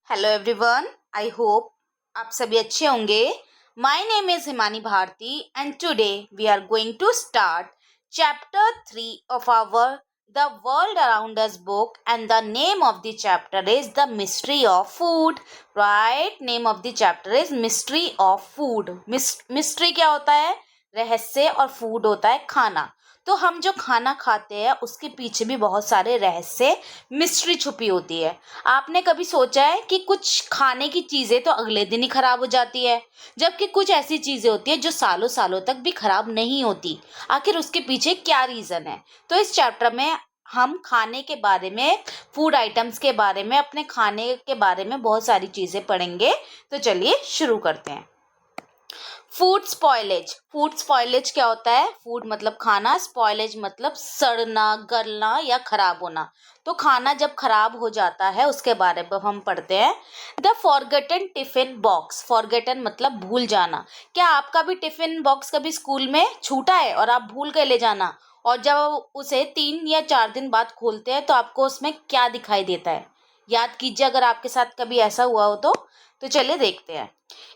Hello everyone, I hope आप सभी अच्छे होंगे। My name is Himani Bharti and today we are going to start chapter 3 of our the world around us book and the name of the chapter is the mystery of food. Right, name of the chapter is mystery of food. Mystery क्या होता है? रहस्य, और food होता है खाना। तो हम जो खाना खाते हैं उसके पीछे भी बहुत सारे रहस्य, मिस्ट्री छुपी होती है। आपने कभी सोचा है कि कुछ खाने की चीज़ें तो अगले दिन ही खराब हो जाती है, जबकि कुछ ऐसी चीज़ें होती है जो सालों सालों तक भी खराब नहीं होती। आखिर उसके पीछे क्या रीज़न है? तो इस चैप्टर में हम खाने के बारे में, फूड आइटम्स के बारे में, अपने खाने के बारे में बहुत सारी चीज़ें पढ़ेंगे। तो चलिए शुरू करते हैं। Food spoilage. फूड स्पॉइलेज क्या होता है? फूड मतलब खाना, स्पॉइलेज मतलब सड़ना, गलना या खराब होना। तो खाना जब खराब हो जाता है उसके बारे में हम पढ़ते हैं। The forgotten tiffin box. Forgotten मतलब भूल जाना। क्या आपका भी टिफिन बॉक्स कभी स्कूल में छूटा है और आप भूल गए ले जाना, और जब उसे 3 या 4 दिन बाद खोलते हैं तो आपको उसमें क्या दिखाई देता है? याद कीजिए अगर आपके साथ कभी ऐसा हुआ हो तो चलिए देखते हैं।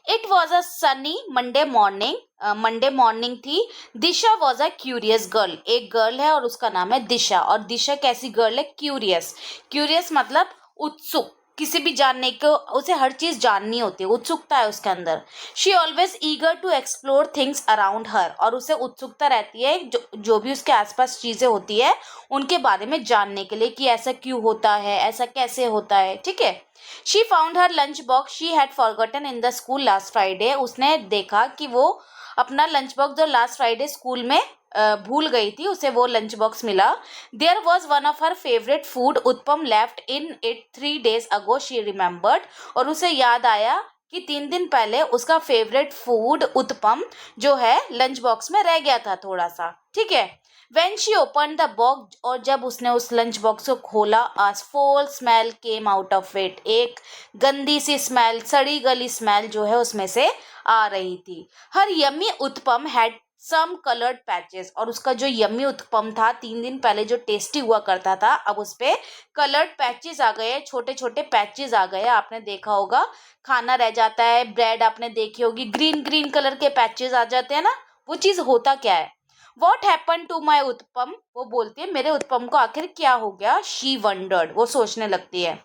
It was a Sunny Monday morning. Monday morning थी। दिशा वॉज अ क्यूरियस गर्ल। एक गर्ल है और उसका नाम है दिशा। और दिशा कैसी गर्ल है? क्यूरियस। क्यूरियस मतलब उत्सुक, किसी भी जानने को उसे हर चीज जाननी होती है, उत्सुकता है उसके अंदर। She always eager to explore things around her. और उसे उत्सुकता रहती है जो भी उसके आसपास चीजें होती है उनके बारे में जानने के लिए, कि ऐसा क्यों होता है, ऐसा कैसे होता है। ठीक है। She found her lunch box she had forgotten in the school last Friday. उसने देखा कि वो अपना लंच बॉक्स जो लास्ट फ्राइडे स्कूल में भूल गई थी, उसे वो लंच बॉक्स मिला। There was one of her favourite food uttapam left in it 3 days ago, she remembered. और उसे याद आया कि 3 दिन पहले उसका फेवरेट फूड उत्पम जो है लंच बॉक्स में रह गया था थोड़ा सा। ठीक है। When she opened the box, और जब उसने उस लंच बॉक्स को खोला, a foul smell came out of it। एक गंदी सी स्मेल, सड़ी गली स्मेल जो है उसमें से आ रही थी। Her yummy uttapam had some coloured patches. और उसका जो यम्मी उत्पम था 3 दिन पहले जो टेस्टी हुआ करता था, अब उस पे कलर्ड पैचेस आ गए, छोटे छोटे पैचेस आ गए। आपने देखा होगा, खाना रह जाता है, ब्रेड आपने देखी होगी, ग्रीन ग्रीन कलर के पैचेस आ जाते हैं ना। वो चीज होता क्या है? What happen to my uttapam. वो बोलती है मेरे उत्पम को आखिर क्या हो गया? She wondered. वो सोचने लगती है।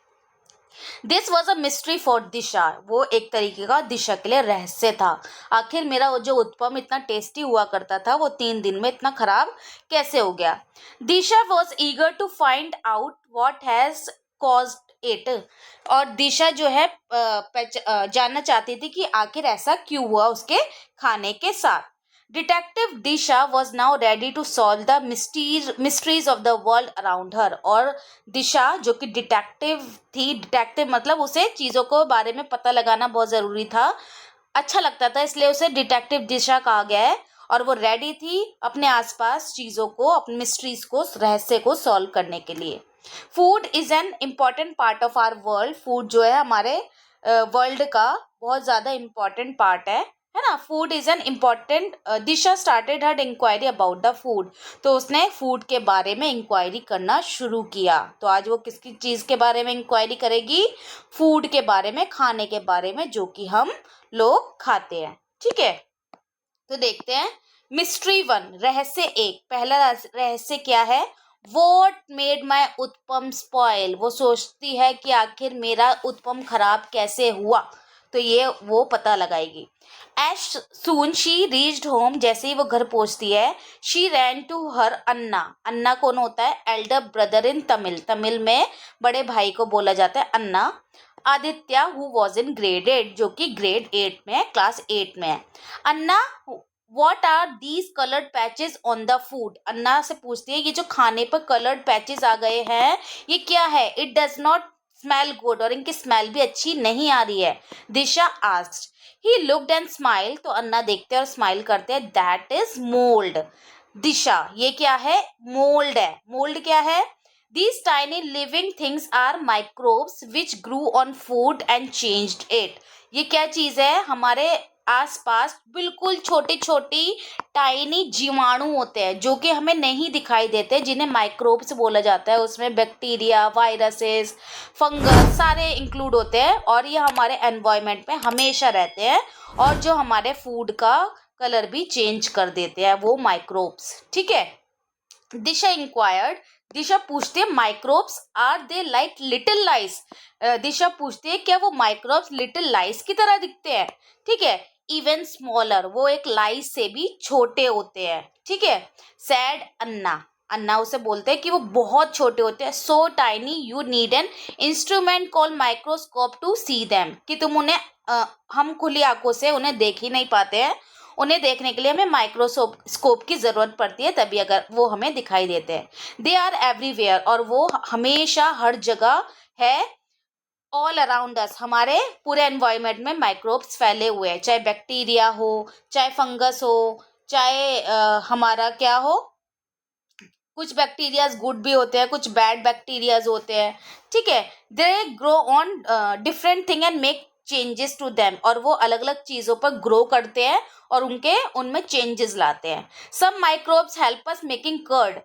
This was a mystery for Disha. वो एक तरीके का दिशा के लिए रहस्य था। आखिर मेरा वो जो उत्पम इतना टेस्टी हुआ करता था वो 3 दिन में इतना खराब कैसे हो गया? Disha was eager to find out what has caused it. और दिशा जो है जानना चाहती थी कि आखिर ऐसा क्यों हुआ उसके खाने के साथ। Detective Disha was now ready to solve the mysteries of the world around her. और दिशा जो कि डिटेक्टिव थी, डिटेक्टिव मतलब उसे चीज़ों को बारे में पता लगाना बहुत ज़रूरी था, अच्छा लगता था, इसलिए उसे डिटेक्टिव दिशा कहा गया है। और वो रेडी थी अपने आसपास चीज़ों को, अपनी मिस्ट्रीज को, रहस्य को सॉल्व करने के लिए। Food is an important part of our world. Food जो है हमारे वर्ल्ड का बहुत ज़्यादा इम्पॉर्टेंट पार्ट है ना। Food is an important. Disha started her inquiry about the food. तो उसने फूड के बारे में इंक्वायरी करना शुरू किया। तो आज वो किसकी चीज़ के बारे में इंक्वायरी करेगी? फूड के बारे में, खाने के बारे में, जो कि हम लोग खाते हैं। ठीक है। तो देखते हैं। मिस्ट्री 1, रहस्य 1। पहला रहस्य क्या है? What made my uttapam spoil. वो सोचती है कि आखिर मेरा उत्पम खराब कैसे हुआ, तो ये वो पता लगाएगी। As soon she reached home. जैसे ही वो घर पहुंचती है, शी रैन टू हर अन्ना। अन्ना कौन होता है? Elder brother in Tamil. Tamil में बड़े भाई को बोला जाता है anna. Aditya who was in grade 8, जो कि ग्रेड 8 में है, क्लास 8 में है। Anna, what are these coloured patches on the food. Anna से पूछती है ये जो खाने पर कलर्ड पैचेस आ गए हैं ये क्या है? It does not smell good. और इनकी स्मेल भी अच्छी नहीं आ रही है। Disha asked. He looked and smile. तो अन्ना देखते हैं और स्माइल करते हैं। That is mould. दिशा, ये क्या है? मोल्ड है। मोल्ड क्या है? These tiny living things are microbes which grew on food and changed it। ये क्या चीज़ है? हमारे आसपास बिल्कुल छोटी छोटी टाइनी जीवाणु होते हैं जो कि हमें नहीं दिखाई देते, जिन्हें माइक्रोब्स बोला जाता है। उसमें बैक्टीरिया, वायरसेस, फंगस सारे इंक्लूड होते हैं और ये हमारे एनवायरनमेंट में हमेशा रहते हैं और जो हमारे फूड का कलर भी चेंज कर देते हैं वो माइक्रोब्स। ठीक है। दिशा इंक्वायर्ड, दिशा पूछती है microbes are they like little lice. Disha पूछती है क्या वो माइक्रोब्स लिटिल लाइस की तरह दिखते हैं। ठीक है। इवन स्मॉलर, वो एक लाइस से भी छोटे होते हैं। ठीक है। सैड अन्ना, अन्ना उसे बोलते हैं कि वो बहुत छोटे होते हैं। So tiny you need an instrument call microscope to see them, कि तुम उन्हें हम खुली आंखों से उन्हें देख ही नहीं पाते हैं, उन्हें देखने के लिए हमें माइक्रोस्कोप की ज़रूरत पड़ती है, तभी अगर वो हमें दिखाई देते हैं। दे आर एवरीवेयर, और वो हमेशा हर जगह है। ऑल अराउंड अस, हमारे पूरे एनवायरनमेंट में माइक्रोब्स फैले हुए हैं, चाहे बैक्टीरिया हो, चाहे फंगस हो, चाहे हमारा क्या हो। कुछ बैक्टीरियाज गुड भी होते हैं, कुछ बैड बैक्टीरियाज होते हैं। ठीक है। They grow on different thing and make changes to them, और वो अलग अलग चीज़ों पर ग्रो करते हैं और उनमें चेंजेस लाते हैं। Some microbes help us making curd,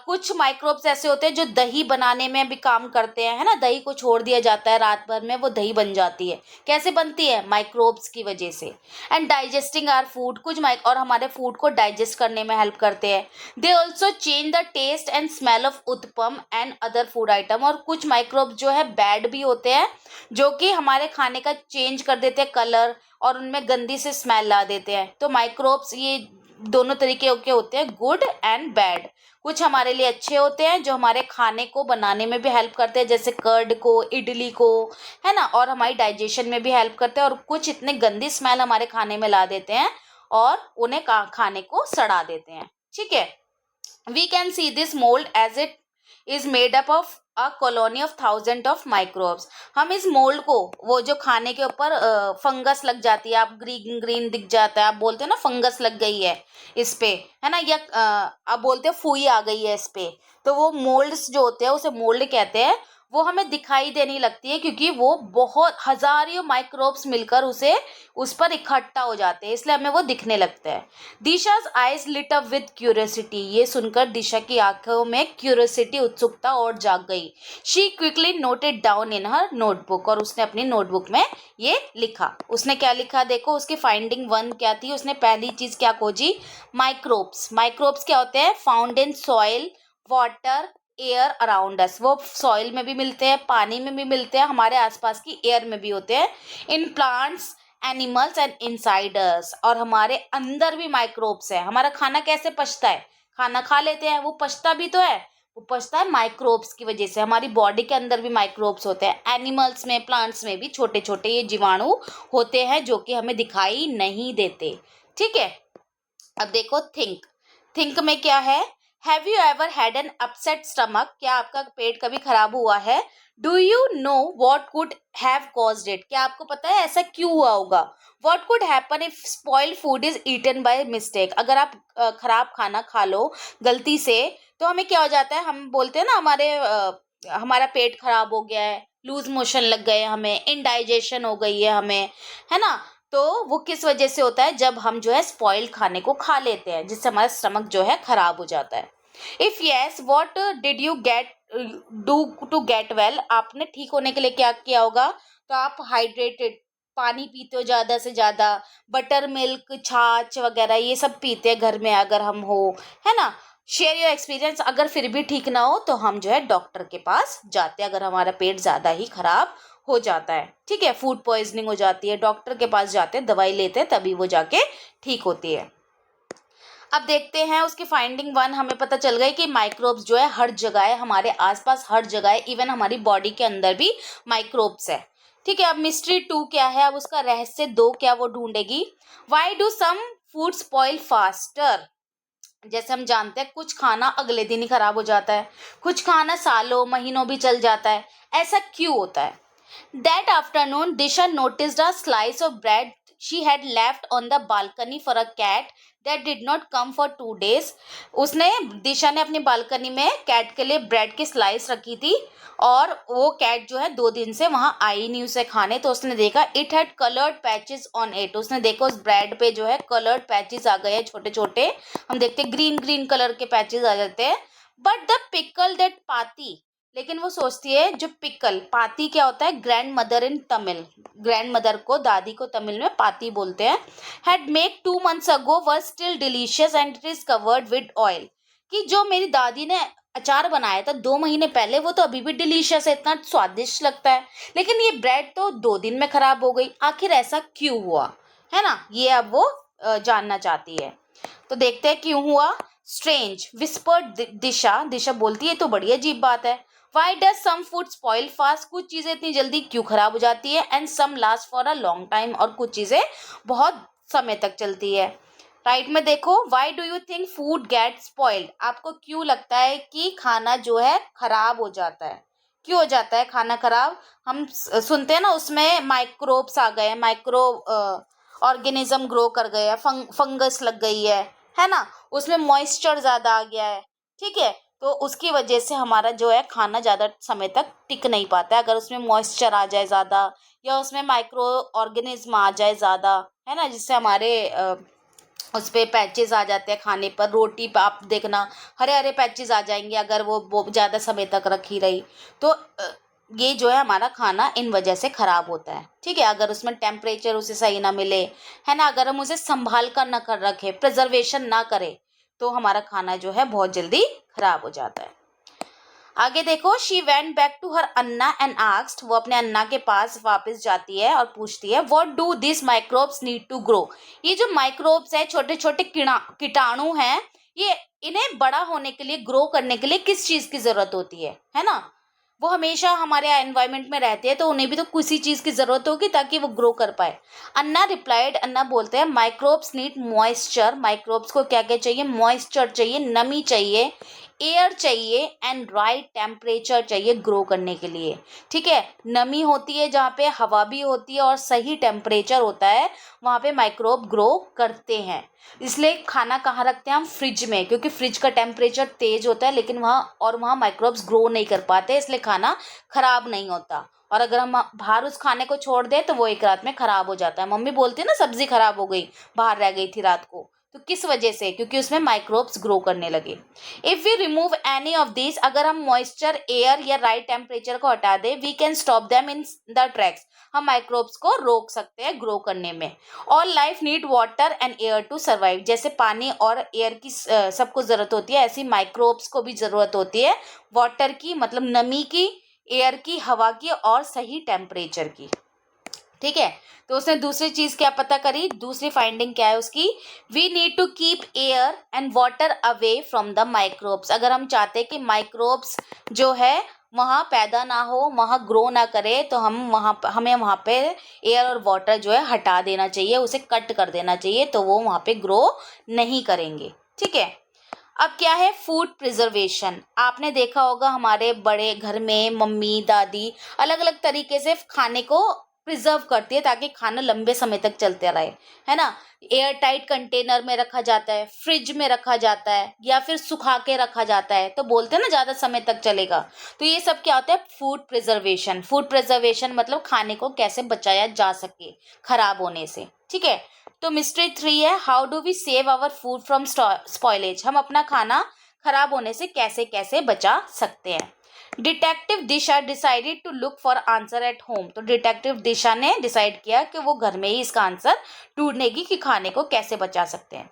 कुछ माइक्रोब्स ऐसे होते हैं जो दही बनाने में भी काम करते हैं, है ना। दही को छोड़ दिया जाता है रात भर में, वो दही बन जाती है। कैसे बनती है? माइक्रोब्स की वजह से। एंड डाइजेस्टिंग आवर फूड, कुछ और हमारे फूड को डाइजेस्ट करने में हेल्प करते हैं। They also change the taste and smell of uttapam and other food item, और कुछ माइक्रोब्स जो है बैड भी होते हैं जो कि हमारे खाने का चेंज कर देते हैं कलर, और उनमें गंदी से स्मेल ला देते हैं। तो माइक्रोब्स ये दोनों तरीके के होते हैं, गुड एंड बैड। कुछ हमारे लिए अच्छे होते हैं जो हमारे खाने को बनाने में भी हेल्प करते हैं, जैसे कर्ड को, इडली को, है ना, और हमारी डाइजेशन में भी हेल्प करते हैं। और कुछ इतने गंदी स्मेल हमारे खाने में ला देते हैं और उन्हें खाने को सड़ा देते हैं। ठीक है। We can see this mold as it is made up of a colony of thousand of microbes. हम इस मोल्ड को, वो जो खाने के ऊपर फंगस लग जाती है, आप ग्रीन ग्रीन दिख जाता है, आप बोलते हो ना फंगस लग गई है इस पे, है ना, या आप बोलते हो फुई आ गई है इस पे, तो वो मोल्ड्स जो होते हैं उसे मोल्ड कहते हैं। वो हमें दिखाई देने लगती है क्योंकि वो बहुत हजारों माइक्रोब्स मिलकर उस पर इकट्ठा हो जाते हैं, इसलिए हमें वो दिखने लगता है। दिशा's eyes lit up with curiosity, ये सुनकर दिशा की आंखों में क्यूरियोसिटी, उत्सुकता और जाग गई। She quickly noted down in her notebook, और उसने अपनी नोटबुक में ये लिखा। उसने क्या लिखा देखो, उसकी फाइंडिंग 1 क्या थी। उसने पहली चीज क्या खोजी? माइक्रोब्स। माइक्रोब्स क्या होते हैं? Found in soil, water, air around us, वो सॉइल में भी मिलते हैं, पानी में भी मिलते हैं, हमारे आसपास की एयर में भी होते हैं। In plants, animals and Insiders, और हमारे अंदर भी माइक्रोब्स है। हमारा खाना कैसे पचता है? खाना खा लेते हैं, वो पचता भी तो है, वो पचता है माइक्रोब्स की वजह से। हमारी बॉडी के अंदर भी माइक्रोब्स होते हैं। एनिमल्स में, प्लांट्स में भी छोटे छोटे ये जीवाणु होते हैं जो कि हमें दिखाई नहीं देते। ठीक है। अब देखो थिंक, थिंक में क्या है? Have you ever had an upset stomach, क्या आपका पेट कभी खराब हुआ है? Do you know what could have caused it, क्या आपको पता है ऐसा क्यों हुआ होगा? What could happen if spoiled food is eaten by mistake, अगर आप खराब खाना खा लो गलती से, तो हमें क्या हो जाता है? हम बोलते हैं ना हमारा पेट खराब हो गया है, लूज मोशन लग गए हमें, इनडाइजेशन हो गई है हमें, है ना। तो वो किस वजह से होता है? जब हम जो है स्पॉइल्ड खाने को खा लेते हैं, जिससे हमारा स्टमक जो है खराब हो जाता है। If yes, what did you get do to get well, आपने ठीक होने के लिए क्या किया होगा? तो आप हाइड्रेटेड पानी पीते हो ज़्यादा से ज़्यादा, बटर मिल्क, छाछ वगैरह ये सब पीते हैं घर में अगर हम हो, है ना। शेयर योर एक्सपीरियंस, अगर फिर भी ठीक ना हो तो हम जो है डॉक्टर के पास जाते हैं, अगर हमारा पेट ज़्यादा ही खराब हो जाता है। ठीक है, फूड पॉइजनिंग हो जाती है, डॉक्टर के पास जाते हैं, दवाई लेते हैं, तभी वो जाके ठीक होती है। अब देखते हैं उसकी फाइंडिंग 1, हमें पता चल गई कि माइक्रोब्स जो है हर जगह है, हमारे आसपास हर जगह है, इवन हमारी बॉडी के अंदर भी माइक्रोब्स है। ठीक है। अब मिस्ट्री 2 क्या है? अब उसका रहस्य 2 क्या वो ढूंढेगी। Why do some food spoil faster, जैसे हम जानते हैं कुछ खाना अगले दिन ही खराब हो जाता है, कुछ खाना सालों महीनों भी चल जाता है, ऐसा क्यों होता है? That afternoon Disha noticed a slice of bread she had left on the balcony for a cat that did not come for 2 days। उसने दिशा ने अपनी बालकनी में कैट के लिए ब्रेड की स्लाइस रखी थी और वो कैट जो है 2 दिन से वहां आई नहीं उसे खाने। तो उसने देखा it had coloured patches on it, उसने देखा उस ब्रेड पे जो है कलर्ड पैचेस आ गए हैं छोटे छोटे, हम देखते ग्रीन ग्रीन कलर के पैचेस आ जाते हैं। बट द पिकल दैट पाती, लेकिन वो सोचती है जो पिकल, पाती क्या होता है, grand mother in Tamil, grand mother को, दादी को तमिल में पाती बोलते हैं, had make 2 months ago was still delicious and it is covered with oil। कि जो मेरी दादी ने अचार बनाया था 2 महीने पहले वो तो अभी भी डिलीशियस है, इतना स्वादिष्ट लगता है, लेकिन ये ब्रेड तो 2 दिन में खराब हो गई, आखिर ऐसा क्यों हुआ, है ना, ये अब वो जानना चाहती है। तो देखते हैं क्यों हुआ। स्ट्रेंज विस्पर्ड दिशा, दिशा बोलती है तो बड़ी अजीब बात है। Why does some food spoil fast, कुछ चीजें इतनी जल्दी क्यों खराब हो जाती है, and some last for a long time, और कुछ चीजें बहुत समय तक चलती है। राइट में देखो, why do you think food gate spoiled, आपको क्यों लगता है कि खाना जो है खराब हो जाता है, क्यों हो जाता है खाना खराब। हम सुनते हैं ना उसमें माइक्रोब्स आ गए, माइक्रो ऑर्गेनिज्म ग्रो कर गए हैं, फंगस लग गई है ना, उसमें मॉइस्चर ज्यादा आ गया है, ठीक है, तो उसकी वजह से हमारा जो है खाना ज़्यादा समय तक टिक नहीं पाता है। अगर उसमें मॉइस्चर आ जाए ज़्यादा या उसमें माइक्रो ऑर्गेनिज्म आ जाए ज़्यादा, है ना, जिससे हमारे उस पे पैचेस आ जाते हैं, खाने पर रोटी पर आप देखना हरे हरे पैचेस आ जाएंगे अगर वो ज़्यादा समय तक रखी रही, तो ये जो है हमारा खाना इन वजह से खराब होता है, ठीक है। अगर उसमें टेम्परेचर उसे सही ना मिले, है ना, अगर हम उसे संभाल कर ना कर रखें, प्रिजर्वेशन ना करें, तो हमारा खाना जो है बहुत जल्दी खराब हो जाता है। आगे देखो, she went back to her Anna and asked, वो अपने अन्ना के पास वापस जाती है और पूछती है what do this microbes need to grow, ये जो माइक्रोब्स है छोटे छोटे कीटाणु हैं, ये इन्हें बड़ा होने के लिए, ग्रो करने के लिए किस चीज की जरूरत होती है ना, वो हमेशा हमारे एनवायरनमेंट में रहते हैं तो उन्हें भी तो किसी चीज की जरूरत होगी ताकि वो ग्रो कर पाए। अन्ना रिप्लाइड, अन्ना बोलते हैं माइक्रोब्स नीड मॉइस्चर, माइक्रोब्स को क्या क्या चाहिए, मॉइस्चर चाहिए, नमी चाहिए, एयर चाहिए, एंड राइट टेम्परेचर चाहिए ग्रो करने के लिए, ठीक है। नमी होती है जहाँ पे हवा भी होती है और सही टेम्परेचर होता है, वहाँ पे माइक्रोब ग्रो करते हैं। इसलिए खाना कहाँ रखते हैं हम, फ्रिज में, क्योंकि फ्रिज का टेम्परेचर तेज होता है लेकिन वहाँ माइक्रोब्स ग्रो नहीं कर पाते, इसलिए खाना खराब नहीं होता। और अगर हम बाहर उस खाने को छोड़ दें तो वो एक रात में खराब हो जाता है। मम्मी बोलती है ना सब्जी खराब हो गई, बाहर रह गई थी रात को, तो किस वजह से, क्योंकि उसमें माइक्रोब्स ग्रो करने लगे। If we remove any of this, अगर हम मॉइस्चर, एयर या राइट टेम्परेचर को हटा दें, we can stop them in the tracks, हम माइक्रोब्स को रोक सकते हैं ग्रो करने में। All life need water and air to survive, जैसे पानी और एयर की सबको जरूरत होती है, ऐसी माइक्रोब्स को भी जरूरत होती है वाटर की, मतलब नमी की, एयर की, हवा की, और सही टेम्परेचर की, ठीक है। तो उसने दूसरी चीज क्या पता करी, दूसरी फाइंडिंग क्या है उसकी, we need to keep air and water away from the microbes, अगर हम चाहते हैं कि माइक्रोब्स जो है वहाँ पैदा ना हो, वहाँ ग्रो ना करे, तो हमें वहाँ पे एयर और वाटर जो है हटा देना चाहिए, उसे कट कर देना चाहिए, तो वो वहाँ पे ग्रो नहीं करेंगे, ठीक है। अब क्या है फूड प्रिजर्वेशन, आपने देखा होगा हमारे बड़े घर में मम्मी दादी अलग अलग तरीके से खाने को प्रिजर्व करती है ताकि खाना लंबे समय तक चलते रहे, है ना। एयर टाइट कंटेनर में रखा जाता है, फ्रिज में रखा जाता है, या फिर सुखा के रखा जाता है, तो बोलते हैं ना ज्यादा समय तक चलेगा। तो ये सब क्या होता है, फूड प्रिजर्वेशन। फूड प्रिजर्वेशन मतलब खाने को कैसे बचाया जा सके खराब होने से, ठीक है। तो मिस्ट्री 3 है, how do we save our food from spoilage, हम अपना खाना खराब होने से कैसे कैसे बचा सकते हैं। Detective Disha decided to look for answer at home, तो डिटेक्टिव दिशा ने डिसाइड किया कि वो घर में ही इसका आंसर ढूंढनेगी कि खाने को कैसे बचा सकते हैं।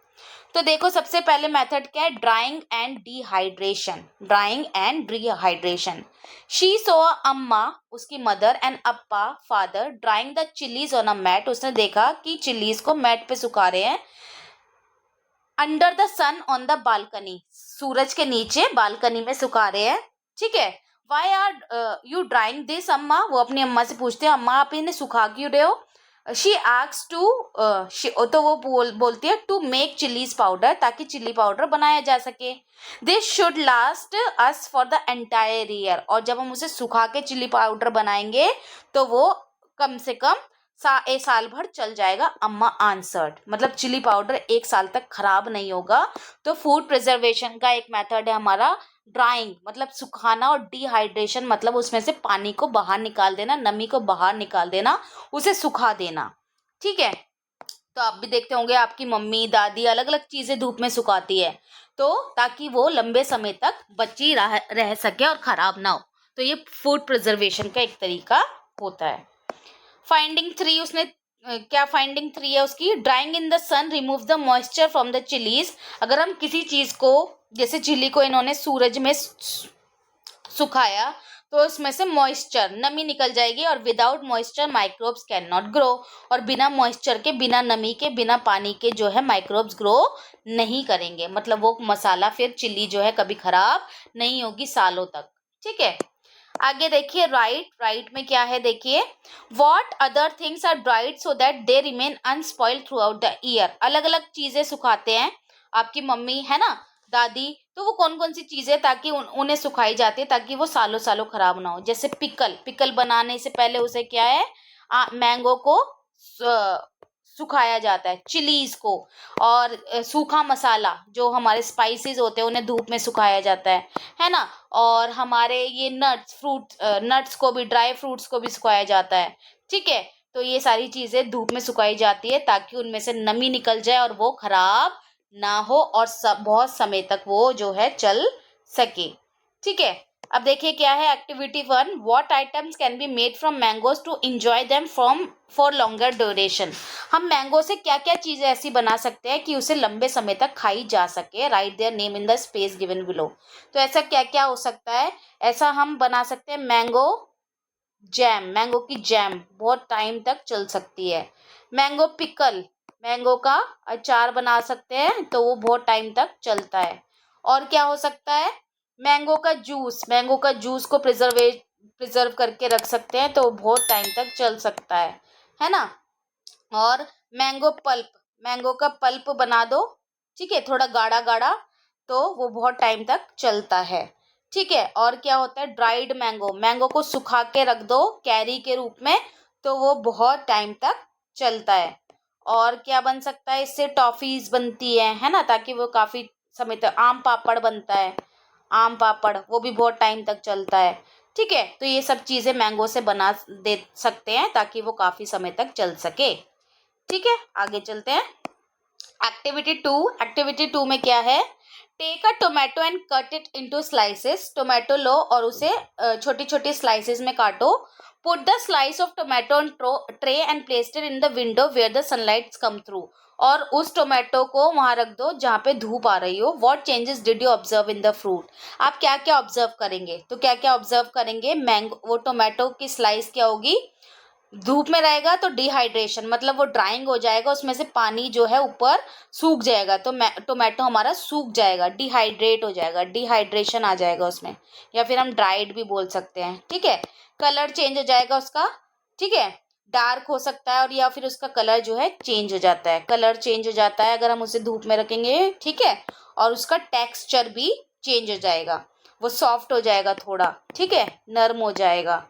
तो देखो सबसे पहले मेथड क्या है, drying and dehydration, drying and dehydration. She saw amma, उसकी mother, and appa, father, drying the chillies on a mat, उसने देखा कि चिलीज को मैट पे सुखा रहे हैं। Under the sun on the balcony, सूरज के नीचे बालकनी में सुखा रहे हैं, ठीक है। Why are you drying this amma, वो अपनी अम्मा से पूछते हैं अम्मा आप इन्हें सुखा क्यों रहे हो। शी आस्क्स टू, तो वो बोलती है टू मेक चिलीज पाउडर, ताकि चिली पाउडर बनाया जा सके। This should last us for the entire year, और जब हम उसे सुखा के चिली पाउडर बनाएंगे तो वो कम से कम साल भर चल जाएगा, अम्मा आंसर्ड। मतलब चिली पाउडर 1 साल तक खराब नहीं होगा। तो फूड प्रिजर्वेशन का एक मेथड है हमारा ड्राइंग, मतलब सुखाना, और डिहाइड्रेशन मतलब उसमें से पानी को बाहर निकाल देना, नमी को बाहर निकाल देना, उसे सुखा देना। ठीक है, तो आप भी देखते होंगे आपकी मम्मी दादी अलग अलग चीजें धूप में सुखाती है, तो ताकि वो लंबे समय तक बची रह सके और खराब ना हो। तो ये फूड प्रिजर्वेशन का एक तरीका होता है। फाइंडिंग 3 उसने क्या फाइंडिंग 3 है उसकी, drying in the sun remove the moisture from the chillies. अगर हम किसी चीज को, जैसे चिली को इन्होंने सूरज में सुखाया, तो उसमें से मॉइस्चर, नमी निकल जाएगी, और without moisture microbes can not grow. और बिना मॉइस्चर के, बिना नमी के, बिना पानी के जो है माइक्रोब्स ग्रो नहीं करेंगे। मतलब वो मसाला, फिर चिल्ली जो है कभी खराब नहीं होगी सालों तक। ठीक है, आगे देखिए राइट में क्या है, देखिए what other things are dried so that they remain unspoiled throughout the year. अलग अलग चीजें सुखाते हैं आपकी मम्मी, है ना, दादी, तो वो कौन कौन सी चीजें ताकि उन्हें सुखाई जाती है ताकि वो सालों सालों खराब ना हो। जैसे पिकल बनाने से पहले उसे क्या है, मैंगो को सुखाया जाता है, चिलीज को, और सूखा मसाला जो हमारे स्पाइसेस होते हैं उन्हें धूप में सुखाया जाता है ना। और हमारे ये नट्स को भी, ड्राई फ्रूट्स को भी सुखाया जाता है। ठीक है, तो ये सारी चीजें धूप में सुखाई जाती है ताकि उनमें से नमी निकल जाए और वो खराब ना हो, और बहुत समय तक वो जो है चल सके। ठीक है, अब देखिए क्या है activity 1, what items can be made from mangoes to enjoy them from for longer duration. हम मैंगो से क्या क्या चीजें ऐसी बना सकते हैं कि उसे लंबे समय तक खाई जा सके। Right their name in the space given below. तो ऐसा क्या क्या हो सकता है, ऐसा हम बना सकते हैं मैंगो जैम, मैंगो की जैम बहुत टाइम तक चल सकती है। मैंगो पिकल, मैंगो का अचार बना सकते हैं तो वो बहुत टाइम तक चलता है। और क्या हो सकता है, मैंगो का जूस, मैंगो का जूस को प्रिजर्व करके रख सकते हैं तो बहुत टाइम तक चल सकता है ना। और मैंगो पल्प, मैंगो का पल्प बना दो, ठीक है, थोड़ा गाढ़ा गाढ़ा, तो वो बहुत टाइम तक चलता है। ठीक है, और क्या होता है, ड्राइड मैंगो, मैंगो को सुखा के रख दो कैरी के रूप में, तो वो बहुत टाइम तक चलता है। और क्या बन सकता है, इससे टॉफीज बनती है ना, ताकि वो काफी समय तक, आम पापड़ बनता है, आम पापड़ वो भी बहुत टाइम तक चलता है। ठीक है, तो ये सब चीजें मैंगो से बना दे सकते हैं ताकि वो काफी समय तक चल सके। ठीक है, आगे चलते हैं। एक्टिविटी टू में क्या है, take a tomato and cut it into slices. Tomato लो और उसे छोटी छोटी स्लाइसेस में काटो। Put the slice of tomato on tray and place it in the window where the sunlight come through. और उस टोमेटो को वहां रख दो जहां पे धूप आ रही हो। What changes did you observe in the fruit. आप क्या क्या ऑब्जर्व करेंगे, तो क्या क्या ऑब्जर्व करेंगे, मैंगो, वो टोमेटो की स्लाइस क्या होगी, धूप में रहेगा तो डिहाइड्रेशन, मतलब वो ड्राइंग हो जाएगा, उसमें से पानी जो है ऊपर सूख जाएगा, तो टोमेटो हमारा सूख जाएगा, डिहाइड्रेट हो जाएगा, डिहाइड्रेशन आ जाएगा उसमें, या फिर हम ड्राइड भी बोल सकते हैं। ठीक है, कलर चेंज हो जाएगा उसका, ठीक है, डार्क हो सकता है, और या फिर उसका कलर जो है चेंज हो जाता है, कलर चेंज हो जाता है अगर हम उसे धूप में रखेंगे। ठीक है, और उसका टेक्सचर भी चेंज हो जाएगा, वो सॉफ्ट हो जाएगा थोड़ा, ठीक है, नर्म हो जाएगा,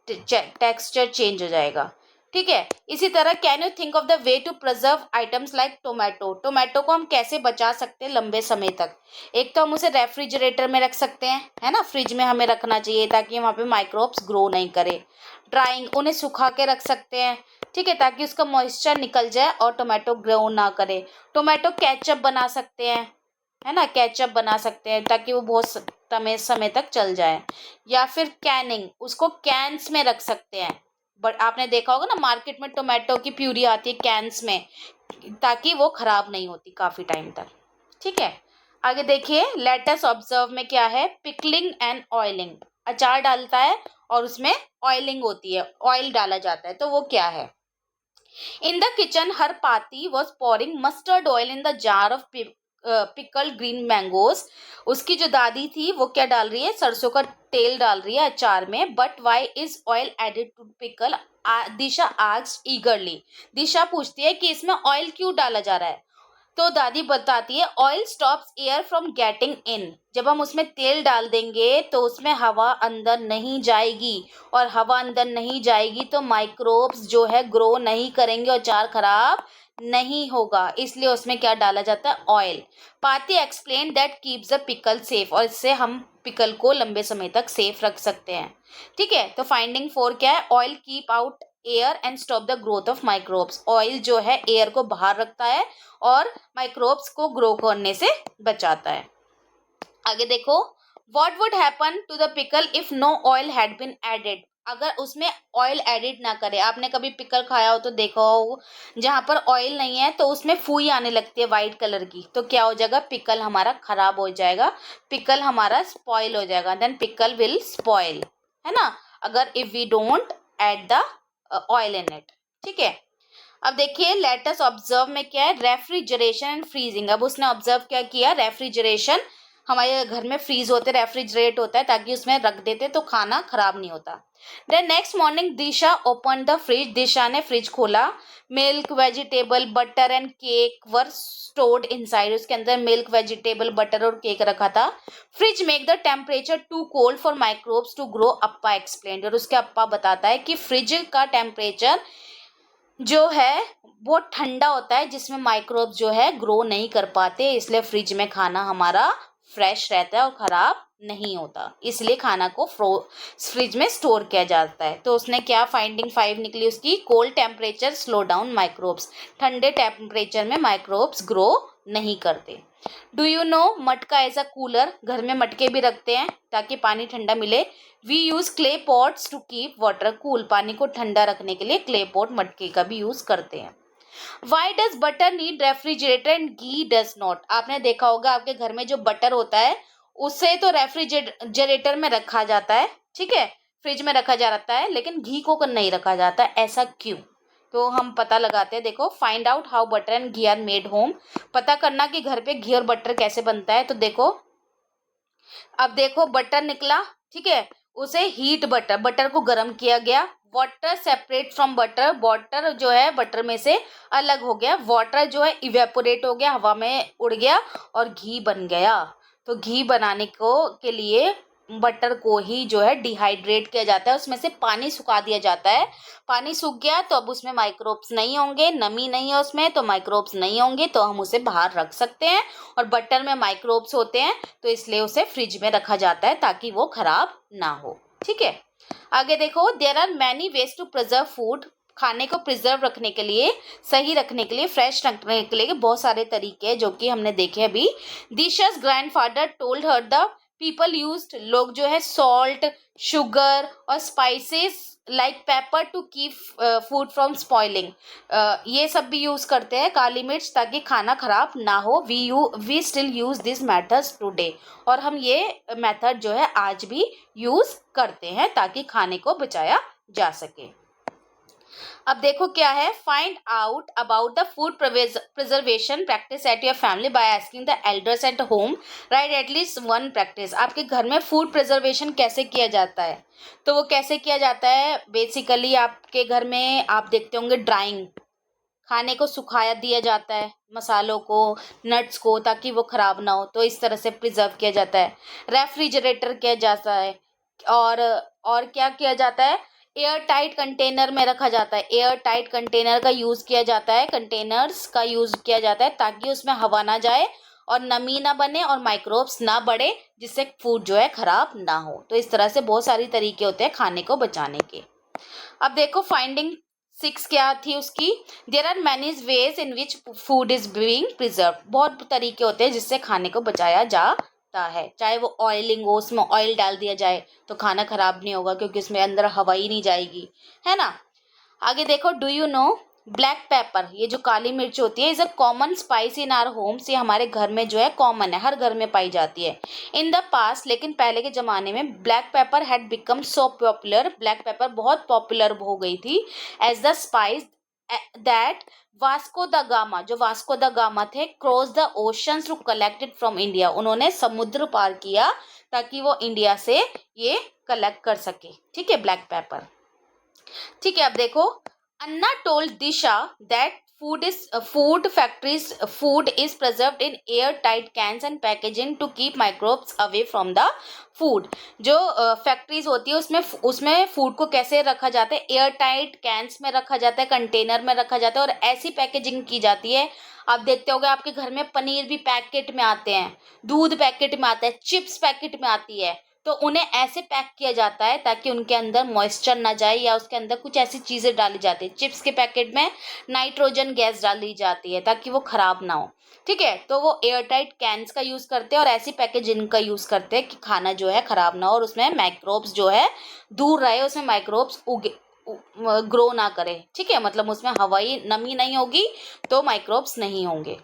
टेक्सचर चेंज हो जाएगा। ठीक है, इसी तरह can you think of the way to preserve items like tomato. Tomato को हम कैसे बचा सकते हैं लंबे समय तक। एक तो हम उसे रेफ्रिजरेटर में रख सकते हैं, है ना, फ्रिज में हमें रखना चाहिए ताकि वहाँ पे माइक्रोब्स ग्रो नहीं करे। ड्राइंग, उन्हें सुखा के रख सकते हैं, ठीक है, ताकि उसका मॉइस्चर निकल जाए और टोमेटो ग्रो ना करे। टोमेटो केचप बना सकते हैं, है ना, केचप बना सकते हैं ताकि वो बहुत समय तक चल जाए। या फिर कैनिंग, उसको कैंस में रख सकते हैं। बट आपने देखा होगा ना मार्केट में टोमेटो की प्यूरी आती है कैंस में, ताकि वो खराब नहीं होती काफी टाइम तक। ठीक है, आगे देखिए लेट अस ऑब्जर्व में क्या है, पिकलिंग एंड ऑयलिंग। अचार डालता है और उसमें ऑयलिंग होती है, ऑयल डाला जाता है, तो वो क्या है। In the kitchen, her Pati was pouring mustard oil in the jar of pickled green mangoes. उसकी जो दादी थी वो क्या डाल रही है, सरसों का तेल डाल रही है अचार में। But why is oil added to pickle? Disha asked eagerly. दिशा पूछती है कि इसमें ऑयल क्यों डाला जा रहा है। तो दादी बताती है oil stops air from getting in. जब हम उसमें तेल डाल देंगे तो उसमें हवा अंदर नहीं जाएगी, और हवा अंदर नहीं जाएगी तो माइक्रोब्स जो है ग्रो नहीं करेंगे और अचार खराब नहीं होगा, इसलिए उसमें क्या डाला जाता है, ऑयल। पाती explain that keeps the pickle safe, और इससे हम पिकल को लंबे समय तक सेफ रख सकते हैं। ठीक है, तो फाइंडिंग 4 क्या है, oil keep out air and stop the growth of microbes. Oil जो है एयर को बाहर रखता है और माइक्रोब्स को ग्रो करने से बचाता है। आगे देखो, what would happen to the pickle if no oil had been added. अगर उसमें ऑयल एडिट ना करे, आपने कभी पिकल खाया हो तो देखा हो, जहां पर ऑयल नहीं है तो उसमें फूई आने लगती है वाइट कलर की, तो क्या हो जाएगा, पिकल हमारा खराब हो जाएगा, पिकल हमारा स्पॉइल हो जाएगा, देन पिकल विल स्पॉइल, है ना, अगर if we don't add the oil in it. ठीक है, अब देखिए लेट अस ऑब्जर्व में क्या है, रेफ्रिजरेशन एंड फ्रीजिंग। अब उसने ऑब्जर्व क्या किया, रेफ्रिजरेशन, हमारे घर में फ्रीज होते, रेफ्रिजरेट होता है ताकि उसमें रख देते तो खाना खराब नहीं होता। Then next morning Disha open the fridge, Disha ने फ्रिज खोला, milk vegetable butter and cake were stored inside, उसके अंदर मिल्क वेजिटेबल बटर और केक रखा था। Fridge make the temperature too cold for microbes to grow, appa explained, और उसके अप्पा बताता है कि फ्रिज का टेम्परेचर जो है बहुत ठंडा होता है जिसमें माइक्रोब जो है ग्रो नहीं कर पाते, इसलिए फ्रिज में खाना हमारा फ्रेश रहता है और खराब नहीं होता, इसलिए खाना को फ्रिज में स्टोर किया जाता है। तो उसने क्या फाइंडिंग 5 निकली उसकी, cold temperature slow down microbes, ठंडे टेम्परेचर में माइक्रोब्स ग्रो नहीं करते। डू यू नो मटका एज अ कूलर, घर में मटके भी रखते हैं ताकि पानी ठंडा मिले। We use clay pots to keep water cool, पानी को ठंडा रखने के लिए क्ले पॉट मटके का भी यूज करते हैं। Why does butter need refrigerator and ghee does not, आपने देखा होगा आपके घर में जो बटर होता है उसे तो रेफ्रिजरेटर में रखा जाता है, ठीक है, फ्रिज में रखा जाता है, लेकिन घी को नहीं रखा जाता, ऐसा क्यों। तो हम पता लगाते हैं, देखो find out how butter and ghee are made home, पता करना कि घर पे घी और बटर कैसे बनता है। तो देखो, अब देखो बटर निकला, ठीक है, उसे हीट बटर, बटर को गर्म किया गया, water separate from butter, water जो है बटर में से अलग हो गया, वाटर जो है इवेपोरेट हो गया, हवा में उड़ गया और घी बन गया। तो घी बनाने को के लिए बटर को ही जो है डिहाइड्रेट किया जाता है, उसमें से पानी सुखा दिया जाता है, पानी सूख गया तो अब उसमें माइक्रोब्स नहीं होंगे, नमी नहीं है उसमें तो माइक्रोब्स नहीं होंगे, तो हम उसे बाहर रख सकते हैं, और बटर में माइक्रोब्स होते हैं तो इसलिए उसे फ्रिज में रखा जाता है ताकि वो खराब ना हो। ठीक है, आगे देखो, there are many ways to preserve food, खाने को प्रिजर्व रखने के लिए, सही रखने के लिए, फ्रेश रखने के लिए बहुत सारे तरीके हैं जो कि हमने देखे अभी। Disha's grandfather told her the people used, लोग जो है सॉल्ट, शुगर और spices like pepper to keep food from spoiling, ये सब भी यूज करते हैं, काली मिर्च, ताकि खाना खराब ना हो। We still use this methods today, और हम ये मेथड जो है आज भी यूज करते हैं ताकि खाने को बचाया जा सके। अब देखो क्या है, find out about the food preservation practice at your family by asking the elders at home, right at least one practice. आपके घर में फूड प्रिजर्वेशन कैसे किया जाता है, तो वो कैसे किया जाता है, बेसिकली आपके घर में आप देखते होंगे ड्राइंग, खाने को सुखाया दिया जाता है, मसालों को, नट्स को, ताकि वो खराब ना हो, तो इस तरह से प्रिजर्व किया जाता है। रेफ्रिजरेटर किया जाता है, और क्या किया जाता है, एयर टाइट कंटेनर में रखा जाता है, एयर टाइट कंटेनर का यूज़ किया जाता है, कंटेनर्स का यूज़ किया जाता है ताकि उसमें हवा ना जाए और नमी ना बने और माइक्रोब्स ना बढ़े, जिससे फूड जो है खराब ना हो। तो इस तरह से बहुत सारी तरीके होते हैं खाने को बचाने के। अब देखो फाइंडिंग 6 क्या थी उसकी, there are many ways in which food is being preserve, बहुत तरीके होते हैं जिससे खाने को बचाया जाता है, चाहे वो ऑयलिंग हो, उसमें ऑयल डाल दिया जाए तो खाना खराब नहीं होगा क्योंकि उसमें अंदर हवा ही नहीं जाएगी, है ना। आगे देखो, do you know black pepper, ये जो काली मिर्च होती है, is a common spice in our homes, ये हमारे घर में जो है कॉमन है, हर घर में पाई जाती है। इन द पास्ट, लेकिन पहले के ज़माने में black pepper had become so popular, black pepper बहुत पॉपुलर हो गई थी as the spice that Vasco da Gama, जो वास्को द गामा थे, cross the oceans to collected from India, उन्होंने समुद्र पार किया ताकि वो इंडिया से ये कलेक्ट कर सके। ठीक है, ब्लैक पेपर। ठीक है, अब देखो, Anna told Disha that food factories food is preserved in airtight cans and packaging to keep microbes away from the food. जो फैक्ट्रीज होती है उसमें फूड को कैसे रखा जाता है, एयरटाइट कैंस में रखा जाता है, कंटेनर में रखा जाता है और ऐसी पैकेजिंग की जाती है. आप देखते होंगे आपके घर में पनीर भी पैकेट में आते हैं, दूध पैकेट में आता है, चिप्स पैकेट में आती है, तो उन्हें ऐसे पैक किया जाता है ताकि उनके अंदर मॉइस्चर ना जाए या उसके अंदर कुछ ऐसी चीज़ें डाली जाती है. चिप्स के पैकेट में नाइट्रोजन गैस डाली जाती है ताकि वो खराब ना हो. ठीक है, तो वो एयरटाइट कैंस का यूज़ करते हैं और ऐसी पैकेजिंग का यूज़ करते हैं कि खाना जो है खराब ना हो और उसमें माइक्रोब्स जो है दूर रहे, उसमें माइक्रोब्स ग्रो ना करे. ठीक है, मतलब उसमें हवाई नमी नहीं होगी तो माइक्रोब्स नहीं होंगे.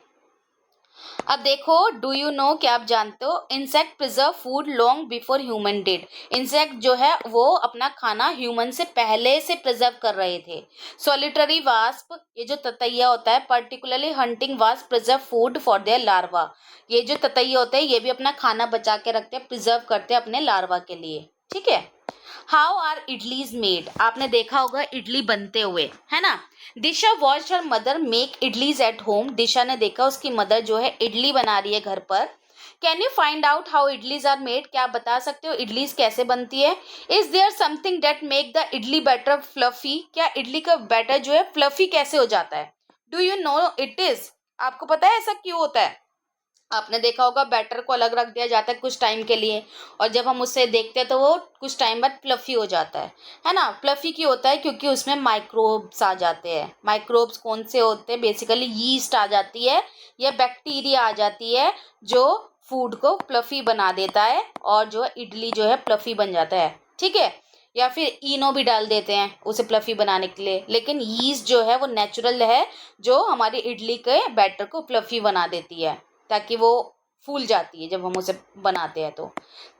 अब देखो, डू यू नो, क्या आप जानते हो, insect preserve food long before human did. Insect जो है वो अपना खाना ह्यूमन से पहले से प्रिजर्व कर रहे थे. सॉलिटरी वास्प, ये जो ततैया होता है, particularly hunting wasp preserve food for their larva. ये जो ततैया होते हैं ये भी अपना खाना बचा के रखते हैं, प्रिजर्व करते हैं अपने लार्वा के लिए. ठीक है. हाउ आर इडलीज मेड, आपने देखा होगा इडली बनते हुए, है ना. Disha watched her mother make idlis at home. Disha ने देखा उसकी मदर जो है इडली बना रही है घर पर. Can you find out how idlis are made, क्या आप बता सकते हो इडलीज कैसे बनती है. Is there something that make the idli batter fluffy, क्या इडली का बैटर जो है फ्लफी कैसे हो जाता है. Do you no it is, आपको पता है ऐसा क्यों होता है. आपने देखा होगा बैटर को अलग रख दिया जाता है कुछ टाइम के लिए और जब हम उससे देखते हैं तो वो कुछ टाइम बाद फ्लफी हो जाता है ना. फ्लफी क्यों होता है, क्योंकि उसमें माइक्रोब्स आ जाते हैं. माइक्रोब्स कौन से होते हैं, बेसिकली यीस्ट आ जाती है या बैक्टीरिया आ जाती है जो फूड को फ्लफी बना देता है और जो इडली जो है फ्लफी बन जाता है. ठीक है, या फिर इनो भी डाल देते हैं उसे फ्लफी बनाने के लिए, लेकिन यीस्ट जो है वो नेचुरल है जो हमारी इडली के बैटर को फ्लफी बना देती है ताकि वो फूल जाती है जब हम उसे बनाते हैं तो.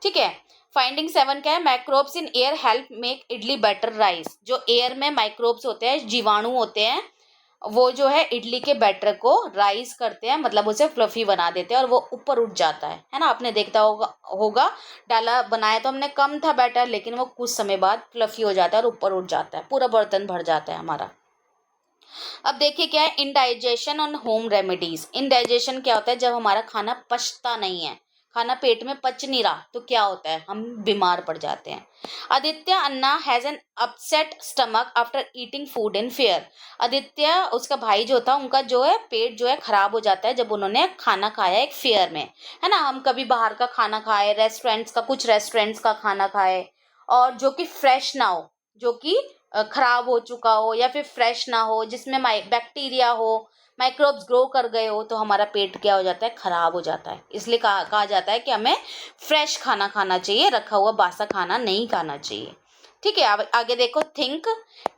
ठीक है. फाइंडिंग 7 क्या है, microbes in air help make idli batter rise. जो एयर में माइक्रोब्स होते हैं, जीवाणु होते हैं, वो जो है इडली के बैटर को राइस करते हैं, मतलब उसे फ्लफी बना देते हैं और वो ऊपर उठ जाता है ना. आपने देखता होगा डाला बनाया तो हमने कम था बैटर, लेकिन वो कुछ समय बाद फ्लफी हो जाता है और ऊपर उठ जाता है, पूरा बर्तन भर जाता है हमारा. अब देखिए क्या है इंडाइजेशन और होम रेमेडीज. इंडाइजेशन क्या होता है, जब हमारा खाना पचता नहीं है, खाना पेट में पच नहीं रहा तो क्या होता है, हम बीमार पड़ जाते हैं. Aditya Anna has an upset stomach after eating food in fair. Aditya, उसका भाई जो था, उनका जो है पेट जो है खराब हो जाता है जब उन्होंने खाना खाया एक फेयर में, है ना. हम कभी बाहर का खाना खाए, कुछ रेस्टोरेंट्स का खाना खाए और जो कि फ्रेश ना हो, जो कि खराब हो चुका हो या फिर फ्रेश ना हो, जिसमें बैक्टीरिया हो, माइक्रोब्स ग्रो कर गए हो, तो हमारा पेट क्या हो जाता है, खराब हो जाता है. इसलिए कहा जाता है कि हमें फ्रेश खाना खाना चाहिए, रखा हुआ बासा खाना नहीं खाना चाहिए. ठीक है. अब आगे देखो, think.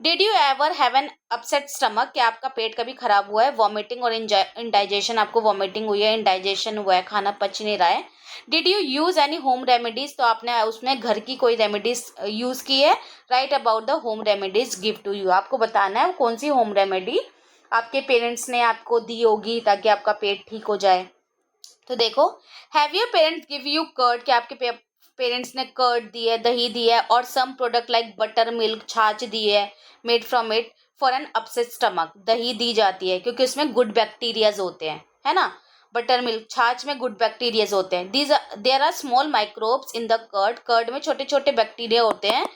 Did you ever have an upset stomach, क्या आपका पेट कभी खराब हुआ है. वॉमिटिंग और इंडाइजेशन, आपको वॉमिटिंग हुई है, इंडाइजेशन हुआ है, खाना पच नहीं रहा है. Did you use any home remedies, तो आपने उसमें घर की कोई रेमेडीज यूज की है. Write about the home remedies give to you, आपको बताना है कौन सी होम रेमेडी आपके पेरेंट्स ने आपको दी होगी ताकि आपका पेट ठीक हो जाए. तो देखो, have your parents give you curd, क्या आपके पेरेंट्स ने कर्ड दी है, दही दी है और some product like butter milk, छाछ दी है, made from it for an upset stomach. दही दी जाती है क्योंकि उसमें गुड बैक्टीरियाज होते हैं, है ना. बटर मिल्क, छाछ में गुड बैक्टीरियाज होते हैं. There are small microbes in the curd में छोटे छोटे बैक्टीरिया होते हैं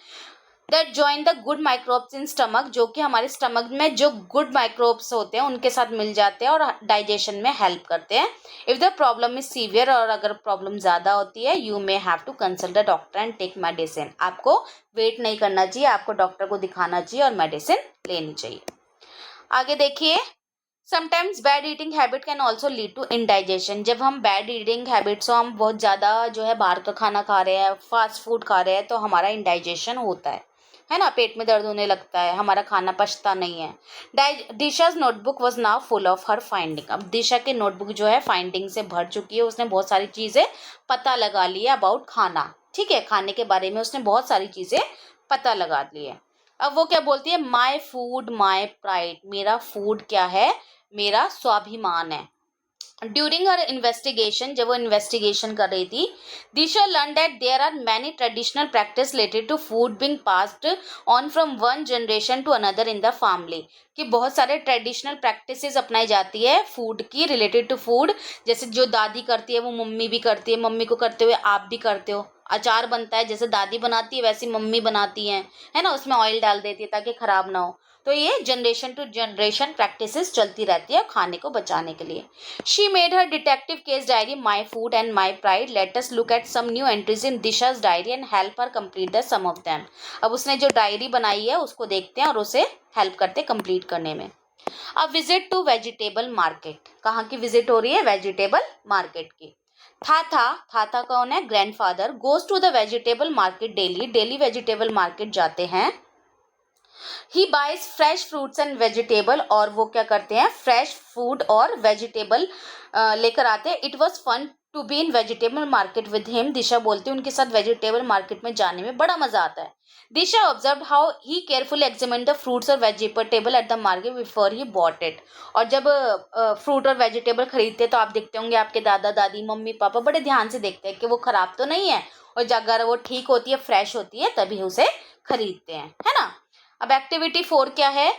that join the good microbes in stomach, जो कि हमारे स्टमक में जो गुड माइक्रोब्स होते हैं उनके साथ मिल जाते हैं और डाइजेशन में हेल्प करते हैं. If the problem is severe, और अगर प्रॉब्लम ज़्यादा होती है, you may have to consult the doctor and take medicine. आपको वेट नहीं करना चाहिए, आपको डॉक्टर को दिखाना चाहिए और मेडिसिन लेनी चाहिए. आगे देखिए, sometimes bad eating habit can also lead to indigestion. जब हम बैड ईटिंग हैबिट्स हो, हम बहुत ज़्यादा जो है बाहर का खाना खा रहे हैं, फास्ट फूड खा रहे हैं, तो हमारा इंडाइजेशन होता है ना. पेट में दर्द होने लगता है, हमारा खाना पचता नहीं है. Disha's notebook was now full of her finding. अब दिशा की नोटबुक जो है फाइंडिंग से भर चुकी है, उसने बहुत सारी चीज़ें पता लगा ली है अबाउट खाना. ठीक है, खाने के बारे में उसने बहुत सारी चीज़ें पता लगा ली है. अब वो क्या बोलती है, माई फूड माई प्राइड, मेरा फूड क्या है, मेरा स्वाभिमान है. ड्यूरिंग हर इन्वेस्टिगेशन, जब वो इन्वेस्टिगेशन कर रही थी, Disha learn that there are many traditional practice related to food being passed on from one generation to another in the family, कि बहुत सारे ट्रेडिशनल प्रैक्टिसेस अपनाई जाती है फूड की, रिलेटेड टू फूड। जैसे जो दादी करती है वो मम्मी भी करती है, मम्मी को करते हुए आप भी करते हो। अचार बनता है, जैसे दादी बनाती है वैसी मम्मी बनाती हैं, है ना, उसमें ऑयल डाल देती है ताकि खराब ना हो। तो ये जनरेशन टू जनरेशन प्रैक्टिसेस चलती रहती है खाने को बचाने के लिए। She made her detective case diary My Food and My Pride. Let us look at some new entries in Disha's diary and help her complete the some of them. अब उसने जो डायरी बनाई है उसको देखते हैं और उसे हेल्प करते हैं कंप्लीट करने में। अब विजिट टू वेजिटेबल मार्केट, कहाँ की विजिट हो रही है? वेजिटेबल मार्केट की। थाथा कौन है? Grandfather. Goes to the vegetable market daily, daily vegetable market जाते हैं। He buys fresh fruits and vegetable, और वो क्या करते हैं? फ्रेश फूड और वेजिटेबल लेकर आते हैं। It was fun to be in vegetable market with him, Disha बोलती है उनके साथ वेजिटेबल मार्केट में जाने में बड़ा मजा आता है। Disha observe how he carefully examined the fruits और vegetable at the market before he bought it. और जब फ्रूट और वेजिटेबल खरीदते तो आप देखते होंगे आपके दादा दादी मम्मी पापा बड़े ध्यान से देखते हैं कि वो खराब तो नहीं है, और अगर वो ठीक होती है, फ्रेश होती है, तभी उसे खरीदते हैं, है ना। अब एक्टिविटी 4 क्या है?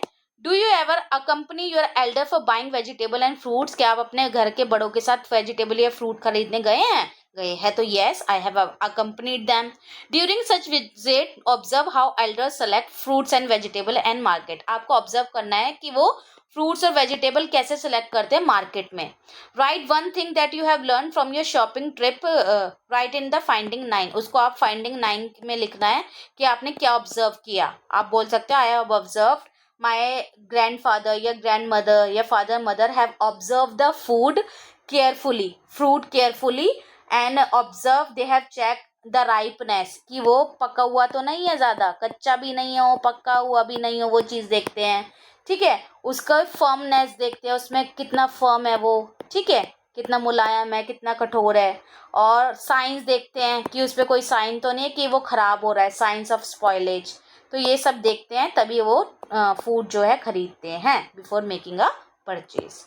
Do you ever accompany your Elder for buying vegetable and fruits? क्या आप अपने घर के बड़ों के साथ वेजिटेबल या फ्रूट खरीदने गए हैं? गए हैं तो yes, I have accompanied them. During such visit observe how elders select fruits and vegetable and market. आपको ऑब्जर्व करना है कि वो फ्रूट्स और वेजिटेबल कैसे सेलेक्ट करते हैं मार्केट में। Right one thing that you have learn from your shopping trip, right in the finding 9। उसको आप फाइंडिंग 9 में लिखना है कि आपने क्या ऑब्जर्व किया। आप बोल सकते हो I have observe my grandfather या ग्रैंड मदर या father mother have observe the food carefully, fruit carefully, and observe they have check the ripeness, कि वो पका हुआ तो नहीं है, ज़्यादा कच्चा भी नहीं हो, पका हुआ भी नहीं हो, वो चीज़ देखते हैं। ठीक है, उसका फर्मनेस देखते हैं, उसमें कितना फर्म है वो, ठीक है, कितना मुलायम है, कितना कठोर है। और साइंस देखते हैं कि उस पर कोई साइन तो नहीं है कि वो ख़राब हो रहा है, साइंस ऑफ स्पॉइलेज। तो ये सब देखते हैं, तभी वो फूड जो है खरीदते हैं before making a purchase.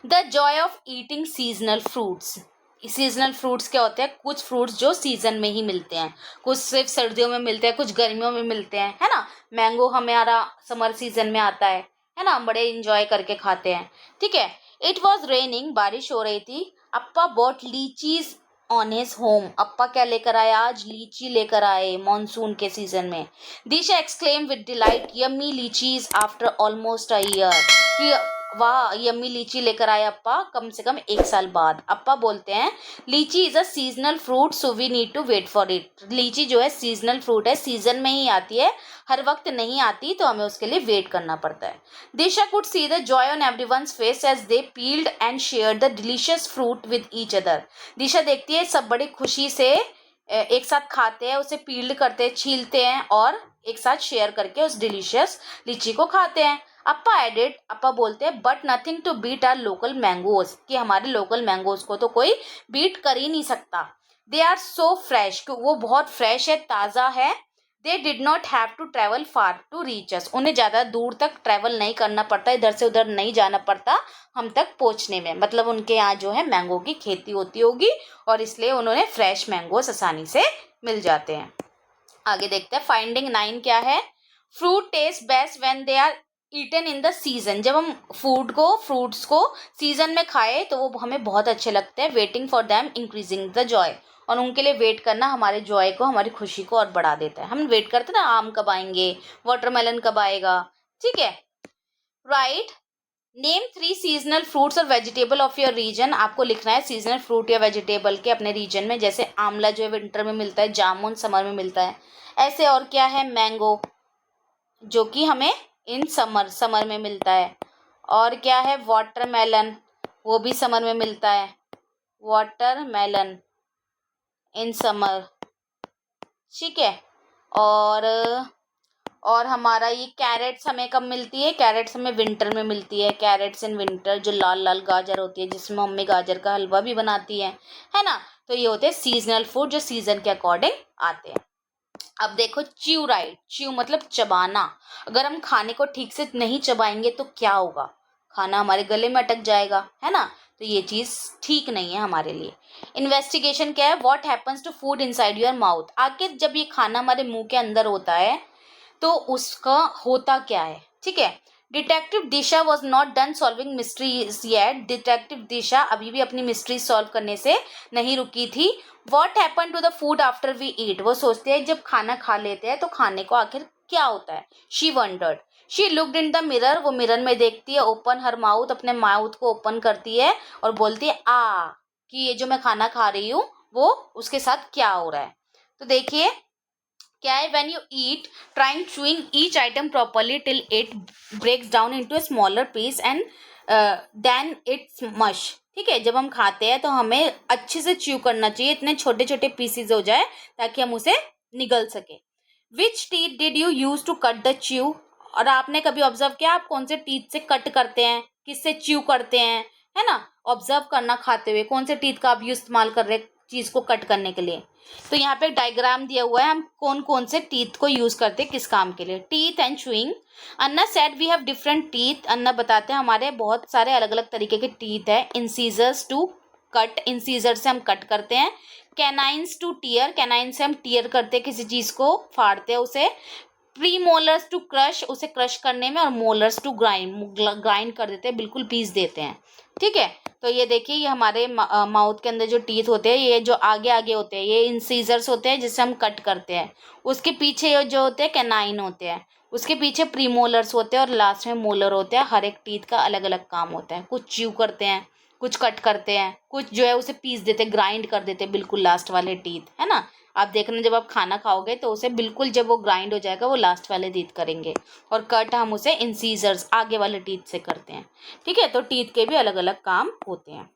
The Joy of eating seasonal fruits. Seasonal fruits क्या होते हैं? कुछ फ्रूट्स जो सीजन में ही मिलते हैं, कुछ सिर्फ सर्दियों में मिलते हैं, कुछ गर्मियों में मिलते हैं, है ना। मैंगो हमारा समर सीजन में आता है ना, हम बड़े इंजॉय करके खाते हैं। ठीक है। इट वॉज रेनिंग, बारिश हो रही थी। Appa bought lychees on his home. Appa क्या लेकर आए? आज लीची लेकर आए मॉनसून के सीजन में। Disha exclaim with delight yummy lychees after almost a year, कि वाह यम्मी लीची लेकर आए अप्पा कम से कम 1 साल बाद। अप्पा बोलते हैं lychee is a seasonal fruit so we need to wait for it. लीची जो है सीजनल फ्रूट है, सीजन में ही आती है, हर वक्त नहीं आती, तो हमें उसके लिए वेट करना पड़ता है। Disha could see the joy on everyone's face as they peeled and shared the delicious fruit with each other. Disha देखती है सब बड़ी खुशी से एक साथ खाते हैं, उसे पील्ड करते हैं, छीलते हैं और एक साथ शेयर करके उस डिलीशियस लीची को खाते हैं। अप्पा एडेड, अप्पा बोलते हैं but nothing to beat our local mangoes, कि हमारे लोकल मैंगोज को तो कोई बीट कर ही नहीं सकता। दे आर सो फ्रेश, कि वो बहुत फ्रेश है, ताज़ा है। They did not have to travel far to reach us, उन्हें ज़्यादा दूर तक ट्रैवल नहीं करना पड़ता, इधर से उधर नहीं जाना पड़ता हम तक पहुँचने में। मतलब उनके यहाँ जो है मैंगो की खेती होती होगी और इसलिए उन्होंने फ्रेश मैंगोज आसानी से मिल जाते हैं। आगे देखते हैं फाइंडिंग 9 क्या है। Fruit taste best when they are eaten in the season. जब हम फ्रूट्स को सीजन में खाए तो वो हमें बहुत अच्छे लगते हैं। Waiting for them increasing the Joy, और उनके लिए वेट करना हमारे जॉय को, हमारी खुशी को और बढ़ा देता है। हम वेट करते हैं ना, आम कब आएंगे, वाटरमेलन कब आएगा। ठीक है, राइट। नेम 3 सीजनल फ्रूट्स और वेजिटेबल ऑफ योर रीजन। आपको लिखना है सीजनल फ्रूट या वेजिटेबल के अपने रीजन में। जैसे आंवला जो है विंटर में मिलता है, जामुन समर में मिलता है। ऐसे और क्या है? मैंगो जो कि हमें इन समर में मिलता है। और क्या है? वाटरमेलन, वो भी समर में मिलता है, वाटरमेलन इन समर। ठीक है। और हमारा ये कैरेट्स हमें कब मिलती है? कैरेट्स हमें विंटर में मिलती है। कैरेट्स इन विंटर, जो लाल लाल गाजर होती है जिसमें मम्मी गाजर का हलवा भी बनाती है ना। तो ये होते हैं सीजनल फूड जो सीजन के अकॉर्डिंग आते हैं। अब देखो च्यू, राइट। च्यू मतलब चबाना। अगर हम खाने को ठीक से नहीं चबाएंगे तो क्या होगा? खाना हमारे गले में अटक जाएगा, है ना। तो ये चीज़ ठीक नहीं है हमारे लिए। इन्वेस्टिगेशन क्या है, what happens to food inside your mouth, आखिर जब ये खाना हमारे मुंह के अंदर होता है तो उसका होता क्या है, ठीक है। Detective Disha was not done solving mysteries yet, detective Disha अभी भी अपनी मिस्ट्री सॉल्व करने से नहीं रुकी थी। What happen to the food after we eat, वो सोचते हैं जब खाना खा लेते हैं तो खाने को आखिर क्या होता है। She wondered, she looked in the mirror, वो मिरर में देखती है, ओपन हर माउथ, अपने माउथ को ओपन करती है और बोलती है आ, कि ये जो मैं खाना खा रही हूँ वो उसके साथ क्या हो रहा है। तो देखिए क्या है, when you eat trying chewing each item properly till it breaks down into a smaller piece and then it's mush, ठीक है। जब हम खाते हैं तो हमें अच्छे से च्यू करना चाहिए, इतने छोटे छोटे पीसेज हो जाए ताकि हम उसे निगल सके। Which teeth did you use to cut the chew, और आपने कभी ऑब्जर्व किया आप कौन से टीथ से कट करते हैं, किससे च्यू करते हैं, है ना। ऑब्जर्व करना खाते हुए कौन से टीथ का आप इस्तेमाल कर रहे हैं चीज को कट करने के लिए। तो यहाँ पे डायग्राम दिया हुआ है, हम कौन कौन से टीथ को यूज करते हैं किस काम के लिए। Teeth and chewing, Anna said we have different teeth, Anna बताते हैं हमारे बहुत सारे अलग अलग तरीके के टीथ है। इंसीजर्स टू कट, इंसीजर से हम कट करते हैं। कैनाइन्स टू टीयर, कैनाइन से हम टीयर करते हैं, किसी चीज को फाड़ते हैं उसे। प्रीमोलर्स टू क्रश, उसे क्रश करने में, और मोलर्स टू ग्राइंड, ग्राइंड कर देते हैं, बिल्कुल पीस देते हैं, ठीक है। तो ये देखिए ये हमारे माउथ के अंदर जो टीथ होते हैं, ये जो आगे आगे होते हैं ये इंसीजर्स होते हैं जिससे हम कट करते हैं। उसके पीछे ये जो होते हैं कैनाइन होते हैं, उसके पीछे प्रीमोलर्स होते हैं और लास्ट में मोलर होते हैं। हर एक टीथ का अलग अलग काम होता है, कुछ च्यू करते हैं, कुछ कट करते हैं, कुछ जो है उसे पीस देते हैं, ग्राइंड कर देते हैं, बिल्कुल लास्ट वाले टीथ, है ना। आप देखना जब आप खाना खाओगे तो उसे बिल्कुल जब वो ग्राइंड हो जाएगा वो लास्ट वाले टीथ करेंगे, और कट हम उसे इंसीजर्स आगे वाले टीथ से करते हैं, ठीक है। तो टीथ के भी अलग अलग काम होते हैं।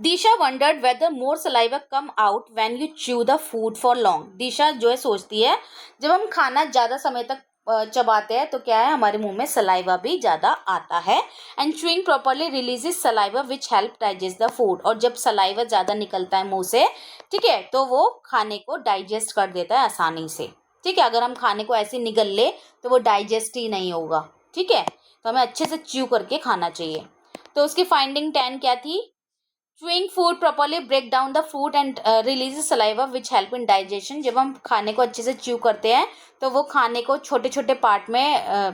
Disha wondered whether more saliva come out when you chew the food for long, Disha जो है सोचती है जब हम खाना ज़्यादा समय तक चबाते हैं तो क्या है हमारे मुंह में सलाइवा भी ज़्यादा आता है। And chewing properly releases saliva which help digest the food, और जब सलाइवा ज़्यादा निकलता है मुंह से, ठीक है, तो वो खाने को डाइजेस्ट कर देता है आसानी से, ठीक है। अगर हम खाने को ऐसे निगल ले तो वो डाइजेस्ट ही नहीं होगा, ठीक है। तो हमें अच्छे से च्यू करके खाना चाहिए। तो उसकी फाइंडिंग 10 क्या थी, chewing food properly break down the food and releases saliva which help in digestion, जब हम खाने को अच्छे से च्यू करते हैं तो वो खाने को छोटे छोटे पार्ट में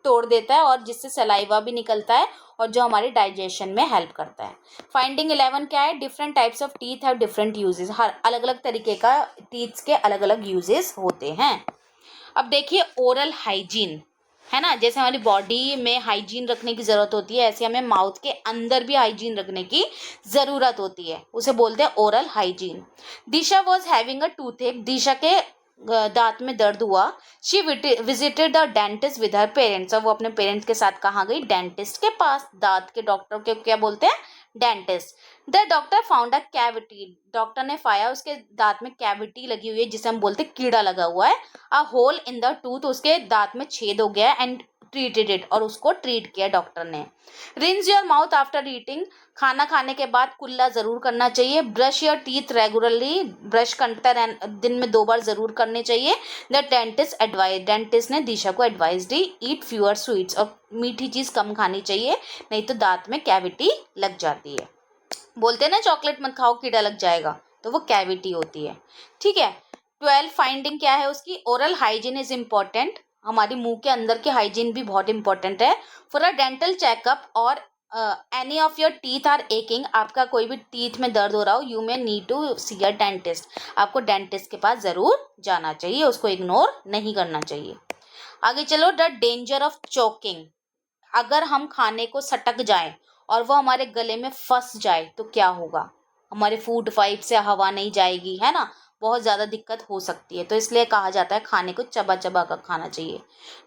तोड़ देता है और जिससे सलाइवा भी निकलता है और जो हमारे डाइजेशन में हेल्प करता है। फाइंडिंग 11 क्या है, different types of teeth have different uses, हर अलग अलग तरीके का टीथ्स के अलग अलग यूजेस होते हैं। अब देखिए ओरल हाइजीन, है ना, जैसे हमारी बॉडी में हाइजीन रखने की ज़रूरत होती है ऐसे हमें माउथ के अंदर भी हाइजीन रखने की ज़रूरत होती है, उसे बोलते हैं oral hygiene. Disha was having a toothache, Disha के दांत में दर्द हुआ। She visited the dentist with her parents, और वो अपने पेरेंट्स के साथ कहाँ गई, डेंटिस्ट के पास, दांत के डॉक्टर के क्या बोलते हैं, dentist. The doctor found a cavity, doctor ने पाया उसके दांत में कैविटी लगी हुई है जिसे हम बोलते हैं कीड़ा लगा हुआ है। A hole in the tooth, उसके दांत में छेद हो गया एंड ट्रीटेड इट, और उसको ट्रीट किया डॉक्टर ने। Rinse your mouth after eating, खाना खाने के बाद कुल्ला ज़रूर करना चाहिए। Brush your teeth regularly, brush करते दिन में 2 बार ज़रूर करने चाहिए। द डेंटिस्ट एडवाइज, डेंटिस्ट ने दिशा को एडवाइस दी, ईट फ्यूअर स्वीट्स, और मीठी चीज़ कम खानी चाहिए नहीं तो दांत में कैविटी लग जाती है। बोलते हैं ना चॉकलेट मत खाओ कीड़ा लग जाएगा, तो वो कैविटी होती है, ठीक है। 12 फाइंडिंग क्या है उसकी, ओरल हाइजीन इज इम्पॉर्टेंट, हमारी मुंह के अंदर की हाइजीन भी बहुत इंपॉर्टेंट है। फॉर अ डेंटल चेकअप और any of your teeth are aching, आपका कोई भी टीथ में दर्द हो रहा हो, you may need to see a dentist, आपको डेंटिस्ट के पास ज़रूर जाना चाहिए, उसको इग्नोर नहीं करना चाहिए। आगे चलो, द डेंजर ऑफ चोकिंग, अगर हम खाने को सटक जाएं और वो हमारे गले में फंस जाए तो क्या होगा, हमारे फूड पाइप से हवा नहीं जाएगी, है ना, बहुत ज़्यादा दिक्कत हो सकती है। तो इसलिए कहा जाता है खाने को चबा चबा कर खाना चाहिए।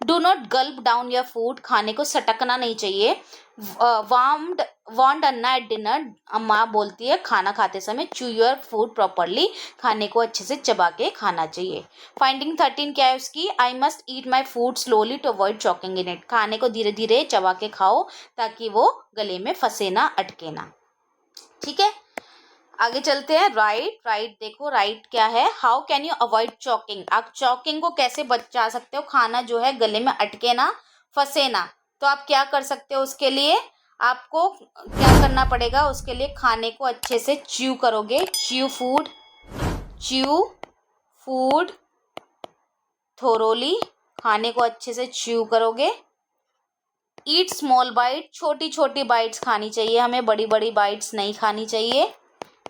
Do not Gulp down your food, खाने को सटकना नहीं चाहिए। वार्नड अन्ना एट डिनर, अम्मा बोलती है खाना खाते समय च्यू योर फूड प्रॉपरली, खाने को अच्छे से चबा के खाना चाहिए। फाइंडिंग 13 क्या है उसकी, I must eat my food slowly to avoid choking in it, खाने को धीरे धीरे चबा के खाओ ताकि वो गले में फंसे ना, अटके ना, ठीक है। आगे चलते हैं, राइट, राइट देखो राइट क्या है, how can you avoid choking, आप चॉकिंग को कैसे बचा सकते हो, खाना जो है गले में अटके ना, फंसे ना, तो आप क्या कर सकते हो उसके लिए, आपको क्या करना पड़ेगा उसके लिए, खाने को अच्छे से च्यू करोगे, च्यू फूड थोरोली, खाने को अच्छे से च्यू करोगे। ईट स्मॉल बाइट, छोटी छोटी बाइट्स खानी चाहिए हमें, बड़ी बड़ी बाइट्स नहीं खानी चाहिए,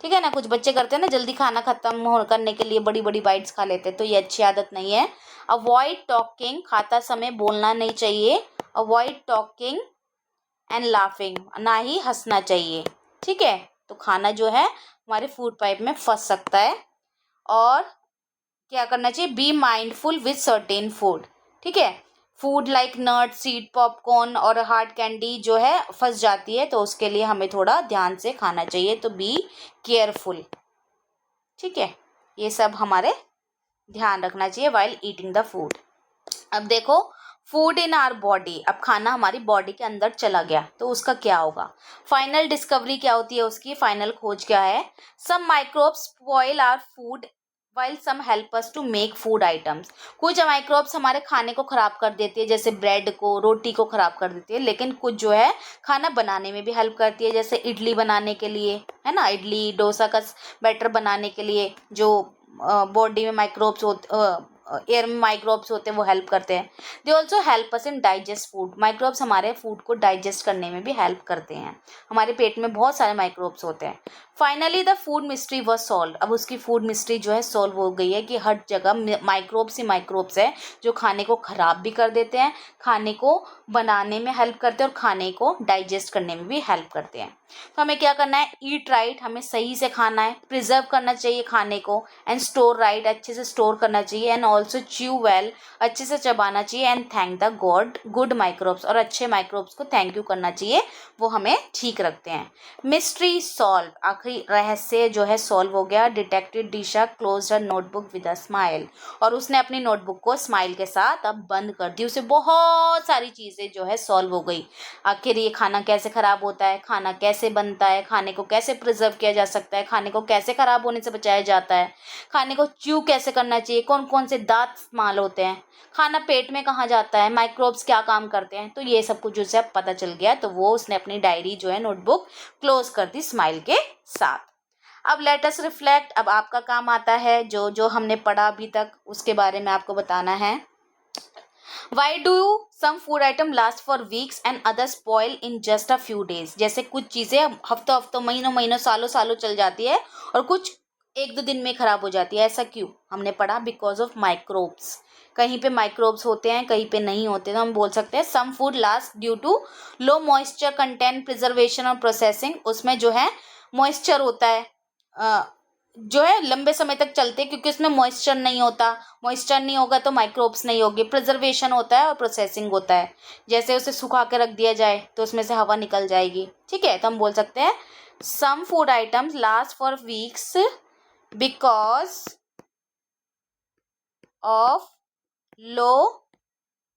ठीक है ना। कुछ बच्चे करते हैं ना, जल्दी खाना खत्म हो करने के लिए बड़ी बड़ी बाइट्स खा लेते हैं, तो ये अच्छी आदत नहीं है। अवॉइड टॉकिंग, खाता समय बोलना नहीं चाहिए। अवॉइड टॉकिंग एंड लाफिंग, ना ही हंसना चाहिए, ठीक है। तो खाना जो है हमारे फूड पाइप में फंस सकता है। और क्या करना चाहिए, be mindful with certain food, ठीक है। Food like not, seed, popcorn और हार्ड कैंडी जो है फंस जाती है, तो उसके लिए हमें थोड़ा ध्यान से खाना चाहिए, तो बी केयरफुल, ठीक है। ये सब हमारे ध्यान रखना चाहिए वाइल ईटिंग द फूड। अब देखो, फूड इन आवर बॉडी, अब खाना हमारी बॉडी के अंदर चला गया तो उसका क्या होगा। फाइनल डिस्कवरी क्या होती है उसकी, फाइनल खोज क्या है। Some microbes spoil our food while some help us to make food items, कुछ माइक्रोब्स हमारे खाने को खराब कर देती है, जैसे ब्रेड को, रोटी को खराब कर देती है, लेकिन कुछ जो है खाना बनाने में भी हेल्प करती है, जैसे इडली बनाने के लिए, है ना, इडली डोसा का बैटर बनाने के लिए जो बॉडी में माइक्रोब्स होते, एयर में माइक्रोब्स होते हैं, वो हेल्प करते हैं। They also help us in digest food, microbes हमारे फूड को डाइजेस्ट करने में भी हेल्प करते हैं, हमारे पेट में बहुत सारे माइक्रोब्स होते हैं। Finally the food mystery was solve, अब उसकी फूड मिस्ट्री जो है सॉल्व हो गई है कि हर जगह माइक्रोब्स ही माइक्रोब्स है जो खाने को ख़राब भी कर देते हैं, खाने को बनाने में हेल्प करते हैं और खाने को डाइजेस्ट करने में भी हेल्प करते हैं। तो हमें क्या करना है, ईट राइट, हमें सही से खाना है, प्रिजर्व करना चाहिए खाने को, एंड स्टोर राइट, अच्छे से स्टोर करना चाहिए, एंड ऑल्सो च्यू वेल, अच्छे से चबाना चाहिए, and thank the God good microbes, और अच्छे माइक्रोब्स को थैंक यू करना चाहिए, वो हमें ठीक रखते हैं। मिस्ट्री सॉल्व, आखिरी रहस्य जो है सॉल्व हो गया। Detective Disha close her notebook with a smile, और उसने अपनी नोटबुक को स्माइल के साथ अब बंद कर दी, उसे बहुत सारी चीज़ें जो है सॉल्व हो गई। आखिर ये खाना कैसे ख़राब होता है, खाना कैसे बनता है, खाने को कैसे प्रिजर्व किया जा सकता है, खाने को कैसे ख़राब होने से बचाया जाता है, खाने को च्यू कैसे करना चाहिए, कौन कौन से दांत इस्तेमाल होते हैं, खाना पेट में कहाँ जाता है, माइक्रोब्स क्या काम करते हैं, तो ये सब कुछ उसे अब पता चल गया। तो वो उसने अपनी डायरी जो है नोटबुक क्लोज कर दी स्माइल के साथ। अब लेट अस रिफ्लेक्ट, अब आपका काम आता है जो जो हमने पढ़ा अभी तक उसके बारे में आपको बताना है। Why do some food item last for weeks and others spoil in just a few days? जैसे कुछ चीज़ें हफ्तों हफ्तों महीनों महीनों सालों सालों चल जाती है और कुछ एक दो दिन में खराब हो जाती है, ऐसा क्यों? हमने पढ़ा बिकॉज ऑफ माइक्रोब्स, कहीं पे माइक्रोब्स होते हैं कहीं पे नहीं होते, तो हम बोल सकते हैं some food last due to low moisture content, preservation और प्रोसेसिंग, उसमें जो है मॉइस्चर होता है, जो है लंबे समय तक चलते हैं क्योंकि उसमें मॉइस्चर नहीं होता, मॉइस्चर नहीं होगा तो माइक्रोब्स नहीं होगे, प्रिजर्वेशन होता है और प्रोसेसिंग होता है, जैसे उसे सुखा के रख दिया जाए तो उसमें से हवा निकल जाएगी, ठीक है। तो हम बोल सकते हैं some food items last for weeks because of low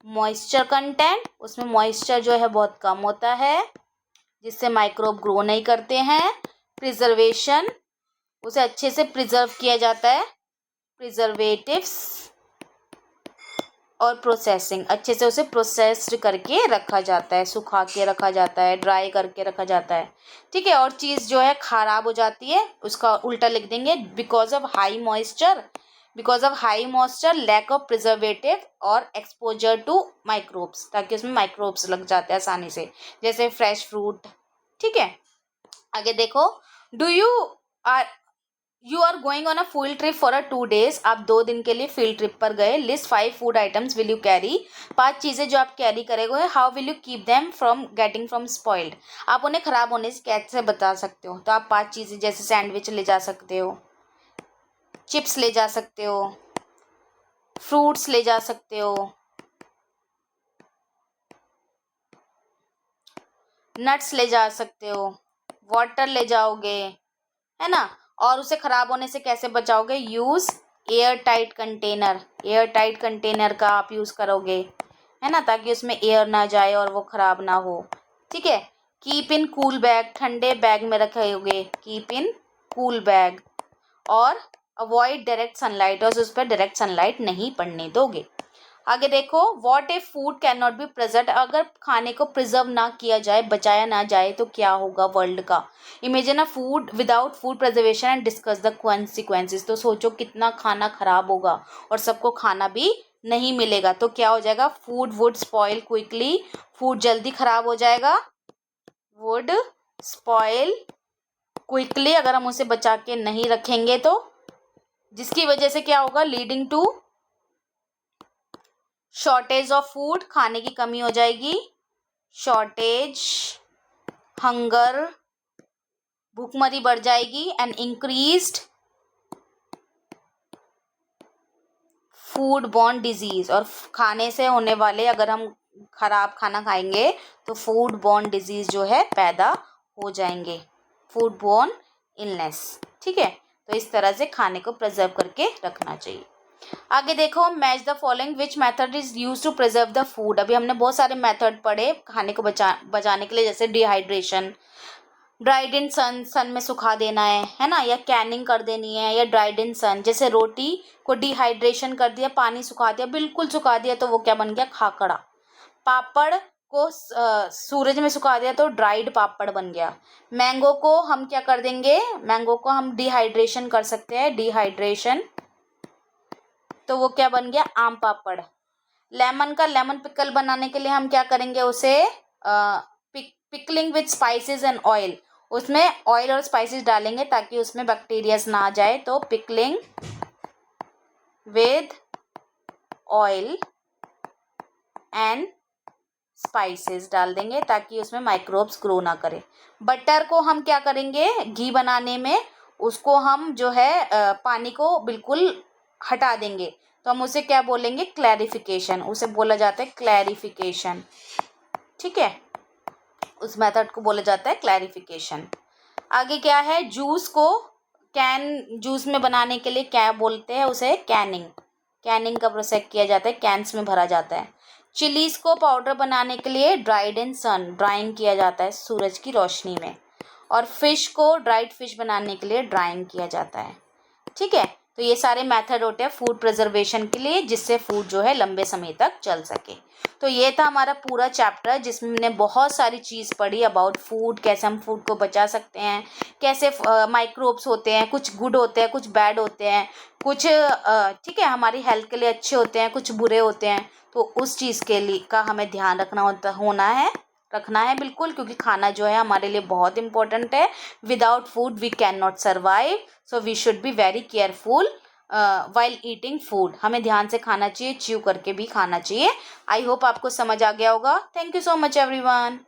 moisture content, उसमें मॉइस्चर जो है बहुत कम होता है जिससे माइक्रोब ग्रो नहीं करते हैं। प्रिजर्वेशन, उसे अच्छे से प्रिजर्व किया जाता है, प्रिजर्वेटिव्स, और प्रोसेसिंग, अच्छे से उसे प्रोसेस्ड करके रखा जाता है, सुखा के रखा जाता है, ड्राई करके रखा जाता है, ठीक है। और चीज़ जो है ख़राब हो जाती है उसका उल्टा लिख देंगे because of high moisture, because of high moisture, lack of preservative और एक्सपोजर टू माइक्रोब्स, ताकि उसमें माइक्रोब्स लग जाते हैं आसानी से, जैसे फ्रेश फ्रूट, ठीक है। आगे देखो, do you are going on a field trip for 2 days, आप 2 दिन के लिए फील्ड ट्रिप पर गए। List 5 food items will you carry, 5 चीज़ें जो आप कैरी करेंगे। How will you keep them from getting from spoiled, आप उन्हें ख़राब होने से कैसे बता सकते हो। तो आप 5 चीज़ें जैसे सैंडविच ले जा सकते हो, चिप्स ले जा सकते हो, फ्रूट्स ले जा सकते हो, नट्स ले जा सकते हो, वाटर ले जाओगे, है ना। और उसे ख़राब होने से कैसे बचाओगे, use air tight container, air tight container का आप यूज़ करोगे, है ना, ताकि उसमें एयर ना जाए और वो ख़राब ना हो, ठीक है। कीप इन कूल बैग, ठंडे बैग में रखोगे, कीप इन कूल बैग। और अवॉइड डायरेक्ट सनलाइट, और उस पर डायरेक्ट सनलाइट नहीं पड़ने दोगे। आगे देखो, what if food can not be preserve, अगर खाने को प्रिजर्व ना किया जाए, बचाया ना जाए तो क्या होगा वर्ल्ड का। Imagine a food without food preservation and discuss the consequences, तो सोचो कितना खाना खराब होगा और सबको खाना भी नहीं मिलेगा, तो क्या हो जाएगा, food would spoil quickly, food जल्दी खराब हो जाएगा, वुड स्पॉइल क्विकली, अगर हम उसे बचा के नहीं रखेंगे तो, जिसकी वजह से क्या होगा, leading to shortage of food, खाने की कमी हो जाएगी, शॉर्टेज, हंगर, भूखमरी बढ़ जाएगी, and increased food borne disease, और खाने से होने वाले, अगर हम खराब खाना खाएंगे तो फूड बॉर्न डिजीज जो है पैदा हो जाएंगे, फूड बॉर्न इलनेस। ठीक है, तो इस तरह से खाने को प्रिजर्व करके रखना चाहिए। आगे देखो, match the following, which method is use to preserve the food. अभी हमने बहुत सारे मेथड पढ़े खाने को बचाने के लिए, जैसे डिहाइड्रेशन, ड्राइड इन सन, सन में सुखा देना है ना, या कैनिंग कर देनी है, या ड्राइड इन सन, जैसे रोटी को डिहाइड्रेशन कर दिया, पानी सुखा दिया, बिल्कुल सुखा दिया तो वो क्या बन गया, खाकड़ा। पापड़ को सूरज में सुखा दिया तो ड्राइड पापड़ बन गया। मैंगो को हम क्या कर देंगे, मैंगो को हम डिहाइड्रेशन कर सकते हैं, डिहाइड्रेशन, तो वो क्या बन गया, आम पापड़। लेमन का, लेमन पिकल बनाने के लिए हम क्या करेंगे, उसे pickling with spices and oil, उसमें ऑयल और स्पाइसेस डालेंगे ताकि उसमें बैक्टीरियाज ना आ जाए, तो pickling with oil and spices डाल देंगे ताकि उसमें माइक्रोब्स ग्रो ना करे। बटर को हम क्या करेंगे, घी बनाने में उसको हम जो है पानी को बिल्कुल हटा देंगे, तो हम उसे क्या बोलेंगे, क्लैरिफिकेशन, उसे बोला जाता है क्लैरिफिकेशन। ठीक है, उस मेथड को बोला जाता है क्लैरिफिकेशन। आगे क्या है, जूस को कैन, जूस में बनाने के लिए क्या बोलते हैं, उसे कैनिंग, कैनिंग का प्रोसेस किया जाता है, कैंस में भरा जाता है। चिलीज को पाउडर बनाने के लिए ड्राइड इन सन, ड्राइंग किया जाता है सूरज की रोशनी में। और फिश को, ड्राइड फिश बनाने के लिए ड्राइंग किया जाता है। ठीक है, तो ये सारे मेथड होते हैं फूड प्रिजर्वेशन के लिए, जिससे फूड जो है लंबे समय तक चल सके। तो ये था हमारा पूरा चैप्टर, जिसमें हमने बहुत सारी चीज़ पढ़ी अबाउट फूड, कैसे हम फूड को बचा सकते हैं, कैसे माइक्रोब्स होते हैं, कुछ गुड होते हैं, कुछ बैड होते हैं, कुछ ठीक है हमारी हेल्थ के लिए अच्छे होते हैं, कुछ बुरे होते हैं, तो उस चीज़ के लिए का हमें ध्यान रखना है बिल्कुल, क्योंकि खाना जो है हमारे लिए बहुत इंपॉर्टेंट है। Without food we can not survive, so we should be very careful while eating food. हमें ध्यान से खाना चाहिए, च्यू करके भी खाना चाहिए। आई होप आपको समझ आ गया होगा। Thank you so much everyone.